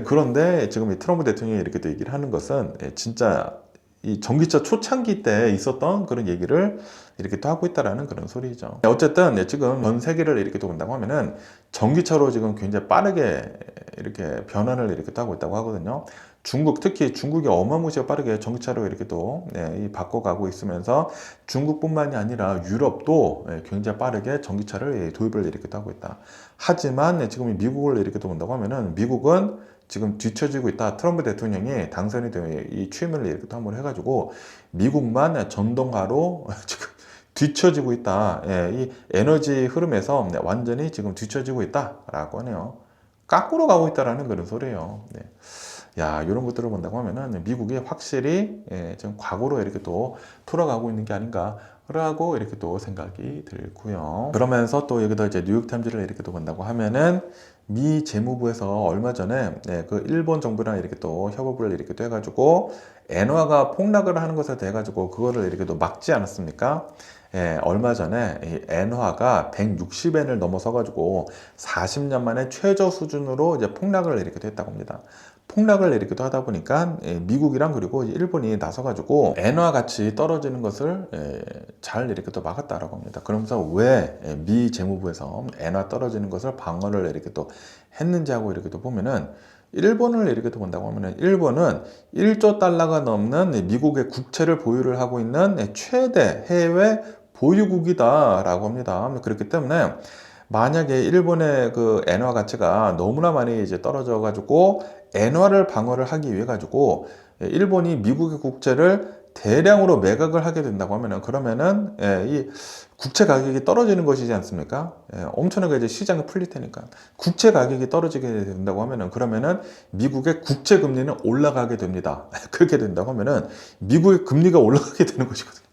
[SPEAKER 1] 그런데 지금 이 트럼프 대통령이 이렇게 또 얘기를 하는 것은 진짜 이 전기차 초창기 때 있었던 그런 얘기를 이렇게 또 하고 있다라는 그런 소리죠. 어쨌든 지금 전 세계를 이렇게 또 본다고 하면은 전기차로 지금 굉장히 빠르게 이렇게 변환을 이렇게 또 하고 있다고 하거든요. 특히 중국이 어마무시하게 빠르게 전기차로 이렇게 또 바꿔가고 있으면서 중국뿐만이 아니라 유럽도 굉장히 빠르게 전기차를 도입을 이렇게 또 하고 있다. 하지만 지금 미국을 이렇게 또 본다고 하면은 미국은 지금 뒤처지고 있다. 트럼프 대통령이 당선이 되면 이 취임을 이렇게 또 한번 해가지고 미국만 전동화로 지금 뒤처지고 있다. 이 에너지 흐름에서 완전히 지금 뒤처지고 있다라고 하네요. 까꾸로 가고 있다라는 그런 소리예요. 야, 이런 것들을 본다고 하면은 미국이 확실히 지금 과거로 이렇게 또 돌아가고 있는 게 아닌가라고 이렇게 또 생각이 들고요. 그러면서 또 여기다 이제 뉴욕타임즈를 이렇게 또 본다고 하면은 미 재무부에서 얼마 전에 그 일본 정부랑 이렇게 또 협업을 이렇게 또 해가지고 엔화가 폭락을 하는 것에 대해 가지고 그거를 이렇게 또 막지 않았습니까? 얼마 전에 이 엔화가 160엔을 넘어서 가지고 40년 만에 최저 수준으로 이제 폭락을 이렇게 했다고 합니다. 폭락을 이렇게 또 하다 보니까 미국이랑 그리고 일본이 나서 가지고 엔화 가치 떨어지는 것을 잘 이렇게 또 막았다라고 합니다. 그러면서 왜 미 재무부에서 엔화 떨어지는 것을 방어를 이렇게 또 했는지 하고 이렇게 또 보면은, 일본을 이렇게 또 본다고 하면은 일본은 1조 달러가 넘는 미국의 국채를 보유를 하고 있는 최대 해외 보유국이다라고 합니다. 그렇기 때문에 만약에 일본의 그 엔화 가치가 너무나 많이 이제 떨어져 가지고 엔화를 방어를 하기 위해 가지고 일본이 미국의 국채를 대량으로 매각을 하게 된다고 하면은, 그러면은 이 국채 가격이 떨어지는 것이지 않습니까? 엄청나게 이제 시장이 풀릴 테니까 국채 가격이 떨어지게 된다고 하면은, 그러면은 미국의 국채 금리는 올라가게 됩니다. 그렇게 된다고 하면은 미국의 금리가 올라가게 되는 것이거든요.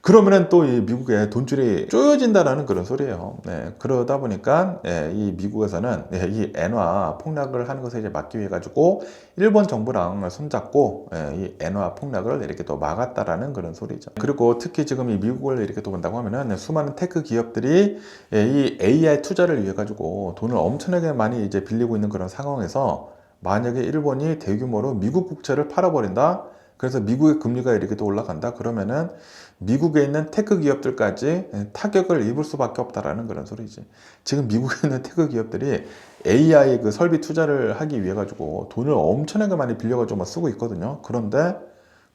[SPEAKER 1] 그러면은 또 이 미국의 돈줄이 쪼여진다라는 그런 소리예요. 그러다 보니까 이 미국에서는 이 엔화 폭락을 하는 것을 이제 막기 위해 가지고 일본 정부랑 손잡고 이 엔화 폭락을 이렇게 또 막았다라는 그런 소리죠. 그리고 특히 지금 이 미국을 이렇게 또 본다고 하면은 수많은 테크 기업들이 이 AI 투자를 위해 가지고 돈을 엄청나게 많이 이제 빌리고 있는 그런 상황에서 만약에 일본이 대규모로 미국 국채를 팔아버린다. 그래서 미국의 금리가 이렇게 또 올라간다 그러면은 미국에 있는 테크 기업들까지 타격을 입을 수밖에 없다라는 그런 소리지. 지금 미국에 있는 테크 기업들이 AI 그 설비 투자를 하기 위해 가지고 돈을 엄청나게 많이 빌려가지고 막 쓰고 있거든요. 그런데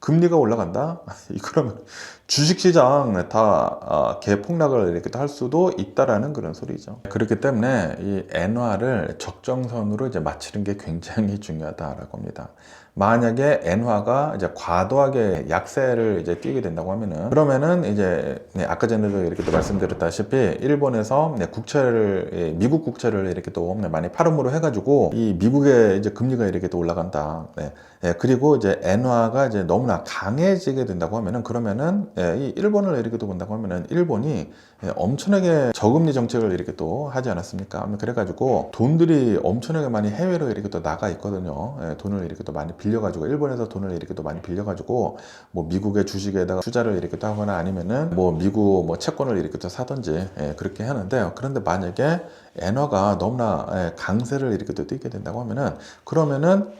[SPEAKER 1] 금리가 올라간다? 그러면 주식시장 다 개폭락을 이렇게 할 수도 있다라는 그런 소리죠. 그렇기 때문에 이 엔화를 적정선으로 이제 맞추는 게 굉장히 중요하다라고 합니다. 만약에 엔화가 이제 과도하게 약세를 이제 띄게 된다고 하면은 그러면은 이제 아까 전에도 이렇게 또 말씀드렸다시피 일본에서 국채를 미국 국채를 이렇게 또 많이 팔음으로 해가지고 이 미국의 이제 금리가 이렇게 또 올라간다. 그리고 이제 엔화가 이제 너무나 강해지게 된다고 하면은 그러면은 이 일본을 이렇게 또 본다고 하면은 일본이 엄청나게 저금리 정책을 이렇게 또 하지 않았습니까? 그래가지고 돈들이 엄청나게 많이 해외로 이렇게 또 나가 있거든요. 돈을 이렇게 또 많이 빌려가지고 일본에서 돈을 이렇게 또 많이 빌려가지고 뭐 미국의 주식에다가 투자를 이렇게 또 하거나 아니면은 뭐 미국 뭐 채권을 이렇게 또 사든지 그렇게 하는데요. 그런데 만약에 엔화가 너무나 강세를 이렇게 또 띄게 된다고 하면은 그러면은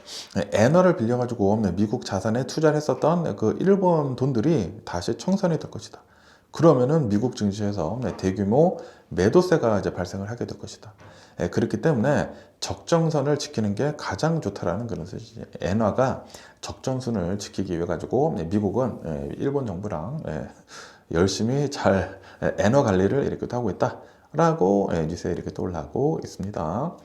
[SPEAKER 1] 엔화를 빌려가지고 미국 자산에 투자를 했었던 그 일본 돈들이 다시 청산이 될 것이다. 그러면은 미국 증시에서 대규모 매도세가 이제 발생을 하게 될 것이다. 그렇기 때문에 적정선을 지키는 게 가장 좋다라는 그런 뜻이지. 엔화가 적정선을 지키기 위해 가지고 미국은 일본 정부랑 열심히 잘 엔화 관리를 이렇게 하고 있다라고 뉴스에 이렇게 또 올라오고 있습니다.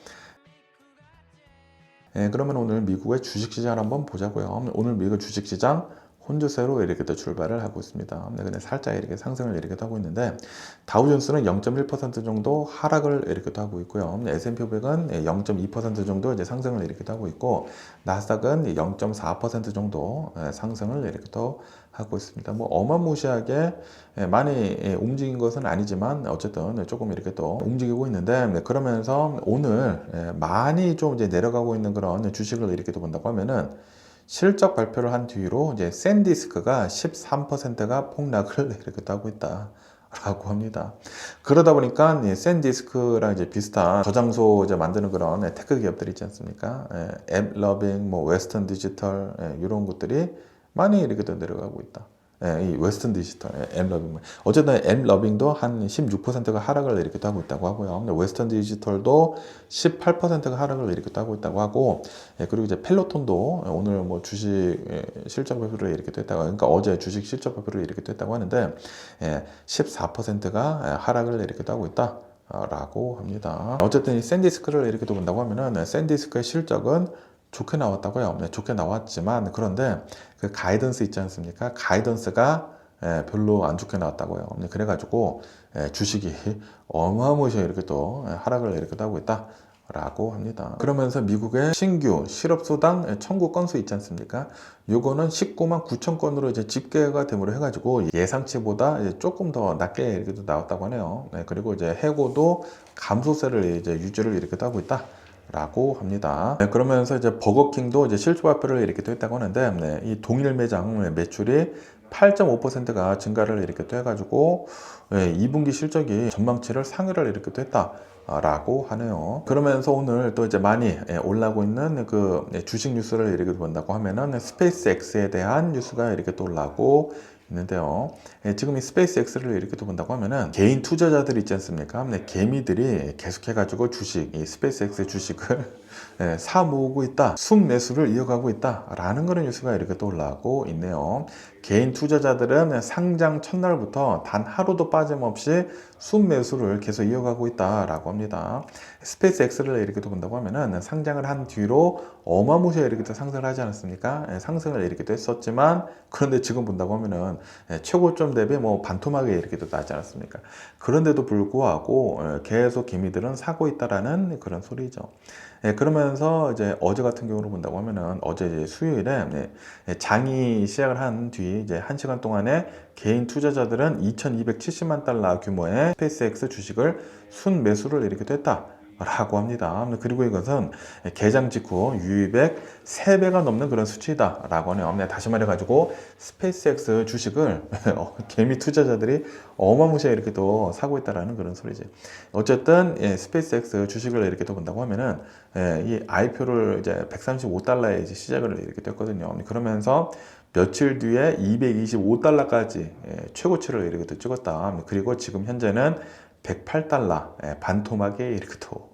[SPEAKER 1] 그러면 오늘 미국의 주식시장을 한번 보자고요. 오늘 미국 주식시장 혼조세로 이렇게 또 출발을 하고 있습니다. 근데 살짝 이렇게 상승을 이렇게 하고 있는데 다우존스는 0.1% 정도 하락을 이렇게 하고 있고요. S&P 500은 0.2% 정도 이제 상승을 이렇게 하고 있고 나스닥은 0.4% 정도 상승을 이렇게 또 하고 있습니다. 뭐 어마무시하게 많이 움직인 것은 아니지만 어쨌든 조금 이렇게 또 움직이고 있는데 그러면서 오늘 많이 좀 이제 내려가고 있는 그런 주식을 이렇게 또 본다고 하면은 실적 발표를 한 뒤로 이제 샌디스크가 13%가 폭락을 이렇게 하고 있다라고 합니다. 그러다 보니까 샌디스크랑 이제 비슷한 저장소 이제 만드는 그런 테크 기업들이 있지 않습니까? 앱러빙, 뭐 웨스턴 디지털 이런 것들이 많이 이렇게 또 내려가고 있다. 이 웨스턴 디지털, 엠러빙. 어쨌든 엠러빙도 한 16%가 하락을 이렇게 하고 있다고 하고요. 웨스턴 디지털도 18%가 하락을 이렇게 하고 있다고 하고, 그리고 이제 펠로톤도 오늘 뭐 주식 실적 발표를 이렇게 했다고, 그러니까 어제 주식 실적 발표를 이렇게 했다고 하는데, 14%가 하락을 이렇게 하고 있다. 라고 합니다. 어쨌든 이 샌디스크를 이렇게 또 본다고 하면은 샌디스크의 실적은 좋게 나왔다고요. 좋게 나왔지만 그런데 그 가이던스 있지 않습니까? 가이던스가 별로 안 좋게 나왔다고요. 그래가지고 주식이 어마무시하게 이렇게 또 하락을 이렇게 하고 있다. 라고 합니다. 그러면서 미국의 신규 실업수당 청구 건수 있지 않습니까? 요거는 19만 9천 건으로 이제 집계가 됨으로 해가지고 예상치보다 이제 조금 더 낮게 이렇게 나왔다고 하네요. 그리고 이제 해고도 감소세를 이제 유지를 이렇게 하고 있다. 라고 합니다. 그러면서 이제 버거킹도 이제 실적 발표를 이렇게 또 했다고 하는데, 이 동일 매장 매출이 8.5%가 증가를 이렇게 또 해가지고 2분기 실적이 전망치를 상회를 이렇게 또 했다. 라고 하네요. 그러면서 오늘 또 이제 많이 올라오고 있는 그 주식 뉴스를 이렇게 본다고 하면은 스페이스 X에 대한 뉴스가 이렇게 또 올라오고 있는데요. 지금 이 스페이스 X를 이렇게 또 본다고 하면은 개인 투자자들 있지 않습니까? 개미들이 계속해가지고 주식, 이 스페이스 X의 주식을 사 모으고 있다, 순매수를 이어가고 있다라는 그런 뉴스가 이렇게 또 올라오고 있네요. 개인 투자자들은 상장 첫날부터 단 하루도 빠짐없이 순매수를 계속 이어가고 있다라고 합니다. 스페이스 X를 이렇게 또 본다고 하면은 상장을 한 뒤로 어마무시하게 이렇게 또 상승을 하지 않았습니까? 상승을 이렇게 또 했었지만 그런데 지금 본다고 하면은 최고점 대비 뭐 반토막이 이렇게 또 나지 않았습니까? 그런데도 불구하고 계속 개미들은 사고 있다라는 그런 소리죠. 그러면서 이제 어제 같은 경우로 본다고 하면은 어제 이제 수요일에 장이 시작을 한 뒤 이제 1시간 동안에 개인 투자자들은 2,270만 달러 규모의 스페이스X 주식을 순매수를 이렇게 했다. 라고 합니다. 그리고 이것은 개장 직후 유입액 3배가 넘는 그런 수치이다 라고 하네요. 다시 말해가지고 스페이스X 주식을 개미 투자자들이 어마무시하게 이렇게 또 사고 있다라는 그런 소리지. 어쨌든 스페이스X 주식을 이렇게 또 본다고 하면은 이 IPO를 이제 135달러에 이제 시작을 이렇게 됐거든요. 그러면서 며칠 뒤에 225달러까지 최고치를 이렇게 또 찍었다. 그리고 지금 현재는 108달러 반토막에 이렇게 또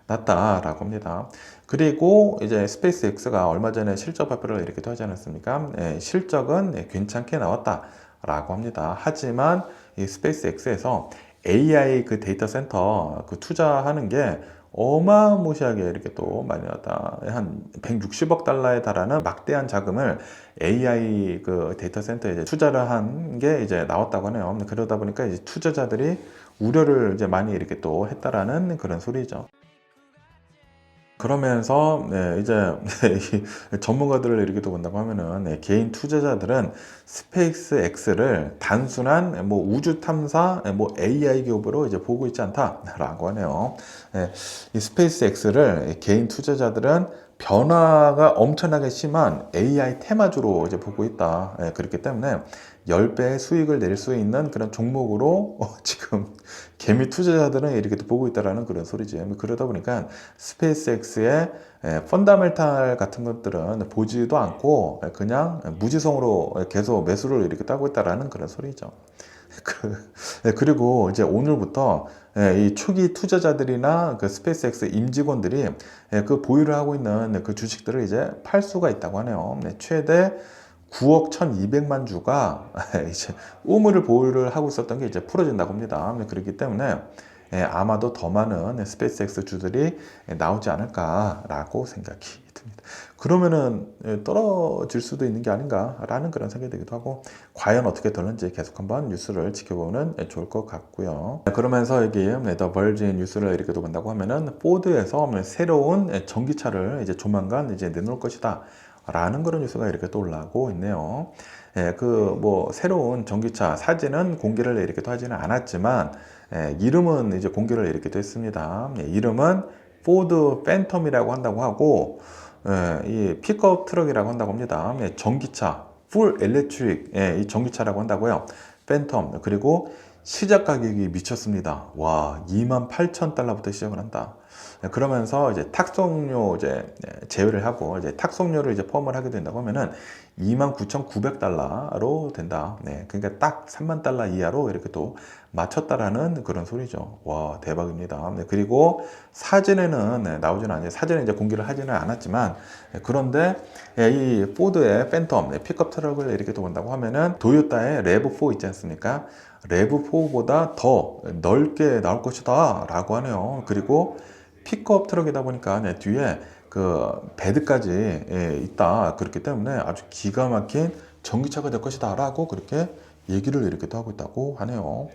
[SPEAKER 1] 났다라고 합니다. 그리고 이제 스페이스X가 얼마 전에 실적 발표를 이렇게 하지 않았습니까? 실적은 괜찮게 나왔다라고 합니다. 하지만 이 스페이스X에서 AI 그 데이터 센터 그 투자하는 게 어마무시하게 이렇게 또 많이 나왔다. 한 160억 달러에 달하는 막대한 자금을 AI 그 데이터 센터에 이제 투자를 한 게 이제 나왔다고 하네요. 그러다 보니까 이제 투자자들이 우려를 이제 많이 이렇게 또 했다라는 그런 소리죠. 그러면서 이제 이 전문가들을 이렇게 또 본다고 하면은 개인 투자자들은 스페이스 X를 단순한 뭐 우주 탐사 뭐 AI 기업으로 이제 보고 있지 않다라고 하네요. 이 스페이스 X를 개인 투자자들은 변화가 엄청나게 심한 AI 테마주로 이제 보고 있다. 그렇기 때문에 10배의 수익을 낼 수 있는 그런 종목으로 지금 개미 투자자들은 이렇게 또 보고 있다라는 그런 소리지. 그러다 보니까 스페이스X의 펀다멘탈 같은 것들은 보지도 않고 그냥 무지성으로 계속 매수를 이렇게 따고 있다라는 그런 소리죠. 그리고 이제 오늘부터 이 초기 투자자들이나 그 스페이스X 임직원들이 그 보유를 하고 있는 그 주식들을 이제 팔 수가 있다고 하네요. 최대 9억 1,200만 주가 이제 우물을 보유를 하고 있었던 게 이제 풀어진다고 합니다. 그렇기 때문에 아마도 더 많은 스페이스X 주들이 나오지 않을까라고 생각이 듭니다. 그러면은 떨어질 수도 있는 게 아닌가라는 그런 생각이 들기도 하고, 과연 어떻게 되는지 계속 한번 뉴스를 지켜보면 좋을 것 같고요. 그러면서 여기 더 버진 뉴스를 이렇게 본다고 하면은 포드에서 새로운 전기차를 이제 조만간 이제 내놓을 것이다 라는 그런 뉴스가 이렇게 또 올라오고 있네요. 그 뭐 새로운 전기차 사진은 공개를 이렇게 또 하지는 않았지만 이름은 이제 공개를 이렇게 또 했습니다. 이름은 포드 팬텀이라고 한다고 하고 이 픽업 트럭이라고 한다고 합니다. 전기차 풀 엘렉트릭 이 전기차라고 한다고요. 팬텀. 그리고 시작 가격이 미쳤습니다. 와, 28,000달러부터 시작을 한다. 그러면서 이제 탁송료 이제 제외를 하고 이제 탁송료를 이제 포함을 하게 된다고 하면은 29,900달러로 된다. 그러니까 딱 3만 달러 이하로 이렇게 또 맞췄다라는 그런 소리죠. 와, 대박입니다. 그리고 사진에는 나오지는 않아요. 사진은 이제 공개를 하지는 않았지만, 그런데 이 포드의 팬텀 픽업 트럭을 이렇게 또 본다고 하면은 도요타의 레브4 있지 않습니까? 레브4보다 더 넓게 나올 것이다 라고 하네요. 그리고 픽업 트럭이다 보니까 뒤에 그 베드까지 있다. 그렇기 때문에 아주 기가 막힌 전기차가 될 것이다 라고 그렇게 얘기를 이렇게 또 하고 있다고 하네요.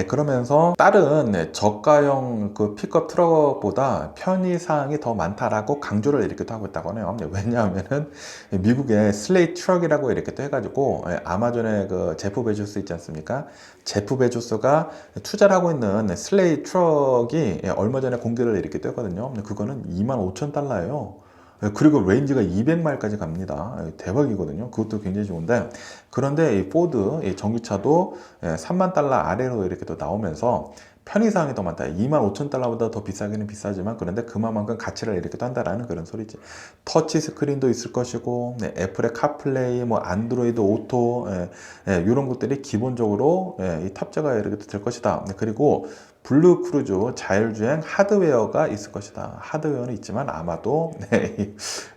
[SPEAKER 1] 그러면서 다른 저가형 그 픽업 트럭보다 편의사항이 더 많다라고 강조를 이렇게 또 하고 있다고 하네요. 왜냐하면은 미국의 슬레이 트럭이라고 이렇게 또 해가지고 아마존의 그 제프 베조스 있지 않습니까? 제프 베조스가 투자를 하고 있는 슬레이 트럭이 얼마 전에 공개를 이렇게 또 했거든요. 그거는 25,000달러예요. 그리고 레인지가 200마일까지 갑니다. 대박이거든요. 그것도 굉장히 좋은데, 그런데 이 포드 이 전기차도 3만 달러 아래로 이렇게 또 나오면서 편의사항이 더 많다. 25,000달러보다 더 비싸기는 비싸지만, 그런데 그만큼 가치를 이렇게 또 한다라는 그런 소리지. 터치 스크린도 있을 것이고, 애플의 카플레이, 뭐 안드로이드 오토, 이런 것들이 기본적으로 이 탑재가 이렇게 될 것이다. 그리고 블루 크루즈 자율주행 하드웨어가 있을 것이다. 하드웨어는 있지만 아마도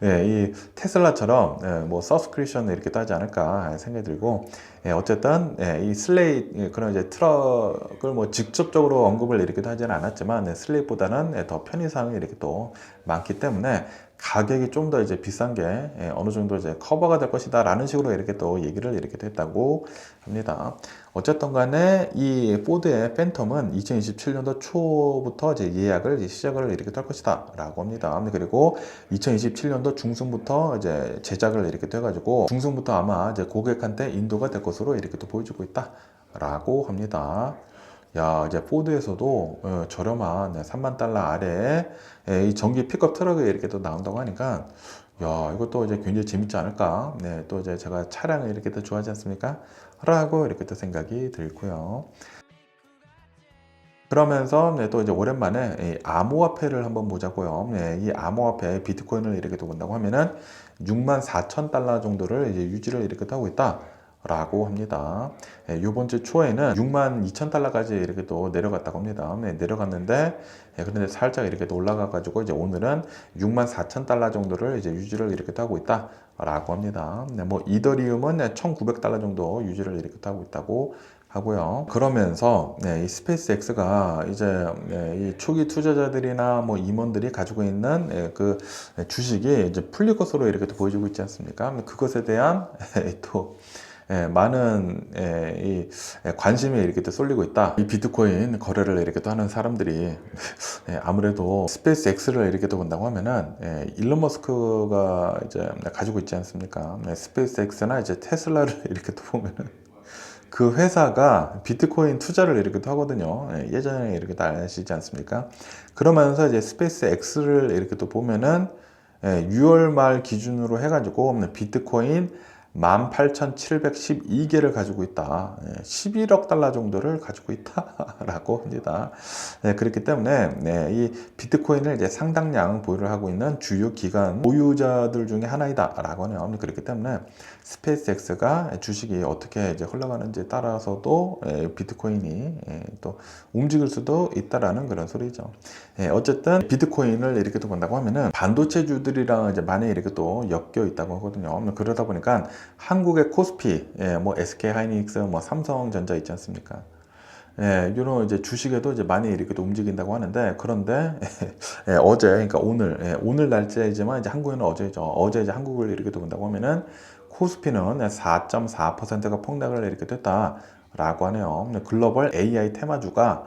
[SPEAKER 1] 이 테슬라처럼 뭐 서브스크립션을 이렇게 따지 않을까 생각이 들고, 어쨌든 이 슬레이 그런 이제 트럭을 뭐 직접적으로 언급을 이렇게 하지는 않았지만 슬레이보다는 더 편의사항이 이렇게 또 많기 때문에 가격이 좀 더 이제 비싼 게 어느 정도 이제 커버가 될 것이다 라는 식으로 이렇게 또 얘기를 이렇게 했다고 합니다. 어쨌든 간에 이 포드의 팬텀은 2027년도 초부터 이제 예약을 이제 시작을 이렇게 할 것이다 라고 합니다. 그리고 2027년도 중순부터 이제 제작을 이렇게 해가지고 중순부터 아마 이제 고객한테 인도가 될 것으로 이렇게 또 보여주고 있다 라고 합니다. 야, 이제 포드에서도 저렴한 3만 달러 아래에 이 전기 픽업 트럭이 이렇게 또 나온다고 하니까 야, 이것도 이제 굉장히 재밌지 않을까? 네, 또 이제 제가 차량을 이렇게 또 좋아하지 않습니까? 라고 이렇게 또 생각이 들고요. 그러면서 네, 또 이제 오랜만에 이 암호화폐를 한번 보자고요. 네, 이 암호화폐 비트코인을 이렇게 또 본다고 하면은 64,000달러 정도를 이제 유지를 이렇게 또 하고 있다. 라고 합니다. 예, 요번 주 초에는 62,000달러까지 이렇게 또 내려갔다고 합니다. 네, 내려갔는데, 예, 그런데 살짝 이렇게 또 올라가가지고 이제 오늘은 64,000달러 정도를 이제 유지를 이렇게 또 하고 있다. 라고 합니다. 네, 뭐, 이더리움은 1,900달러 정도 유지를 이렇게 또 하고 있다고 하고요. 그러면서 네, 이 스페이스 X가 이제 네, 이 초기 투자자들이나 뭐 임원들이 가지고 있는 그 주식이 이제 풀릴 것으로 이렇게 또 보여지고 있지 않습니까? 그것에 대한 또 많은 이 관심이 이렇게 또 쏠리고 있다. 이 비트코인 거래를 이렇게 또 하는 사람들이 아무래도 스페이스 X를 이렇게 또 본다고 하면은 일론 머스크가 이제 가지고 있지 않습니까? 스페이스 X나 이제 테슬라를 이렇게 또 보면은 그 회사가 비트코인 투자를 이렇게 또 하거든요. 예전에 이렇게 다 아시지 않습니까? 그러면서 이제 스페이스 X를 이렇게 또 보면은 6월 말 기준으로 해가지고 비트코인 18,712개를 가지고 있다. 11억 달러 정도를 가지고 있다라고 합니다. 그렇기 때문에 이 비트코인을 이제 상당량 보유를 하고 있는 주요 기관 보유자들 중에 하나이다라고 하네요. 그렇기 때문에 스페이스X가 주식이 어떻게 이제 흘러가는지에 따라서도 비트코인이 또 움직일 수도 있다라는 그런 소리죠. 어쨌든 비트코인을 이렇게 또 본다고 하면은 반도체주들이랑 이제 많이 이렇게 또 엮여 있다고 하거든요. 그러다 보니까 한국의 코스피, 뭐 SK 하이닉스, 뭐 삼성전자 있지 않습니까? 이런 이제 주식에도 이제 많이 이렇게 또 움직인다고 하는데, 그런데 어제, 그러니까 오늘 날짜이지만 이제 한국에는 어제죠. 어제 이제 한국을 이렇게 또 본다고 하면은 코스피는 4.4%가 폭락을 이렇게 됐다라고 하네요. 글로벌 AI 테마주가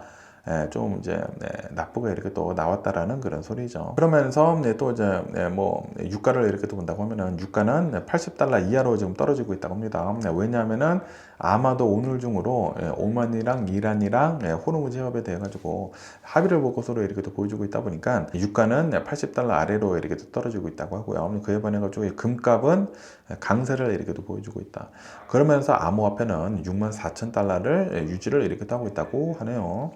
[SPEAKER 1] 좀 이제 나쁘게 이렇게 또 나왔다라는 그런 소리죠. 그러면서 또 이제 뭐 유가를 이렇게 또 본다고 하면은 유가는 80달러 이하로 지금 떨어지고 있다고 합니다. 왜냐하면은 아마도 오늘 중으로 오만이랑 이란이랑 호르무즈 협업에 대해 가지고 합의를 볼 것으로 이렇게 또 보여주고 있다 보니까 유가는 80달러 아래로 이렇게 또 떨어지고 있다고 하고요. 그에 반해 가지고 금값은 강세를 이렇게 또 보여주고 있다. 그러면서 암호화폐는 64,000달러를 유지를 이렇게 하고 있다고 하네요.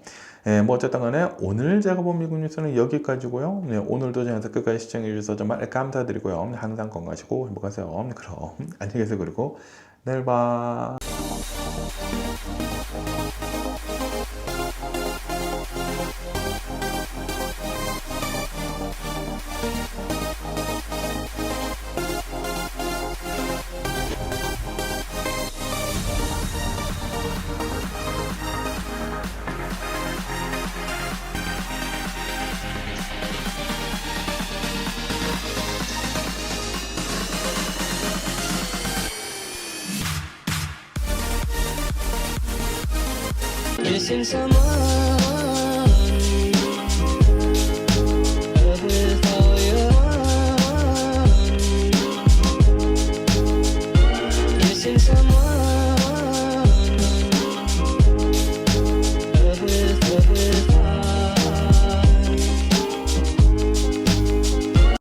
[SPEAKER 1] 뭐 어쨌든 간에 오늘 제가 본 미국 뉴스는 여기까지고요. 오늘도 저한테 끝까지 시청해 주셔서 정말 감사드리고요. 항상 건강하시고 행복하세요. 그럼 안녕히 계세요. 그리고 내일 봐.
[SPEAKER 2] Missing someone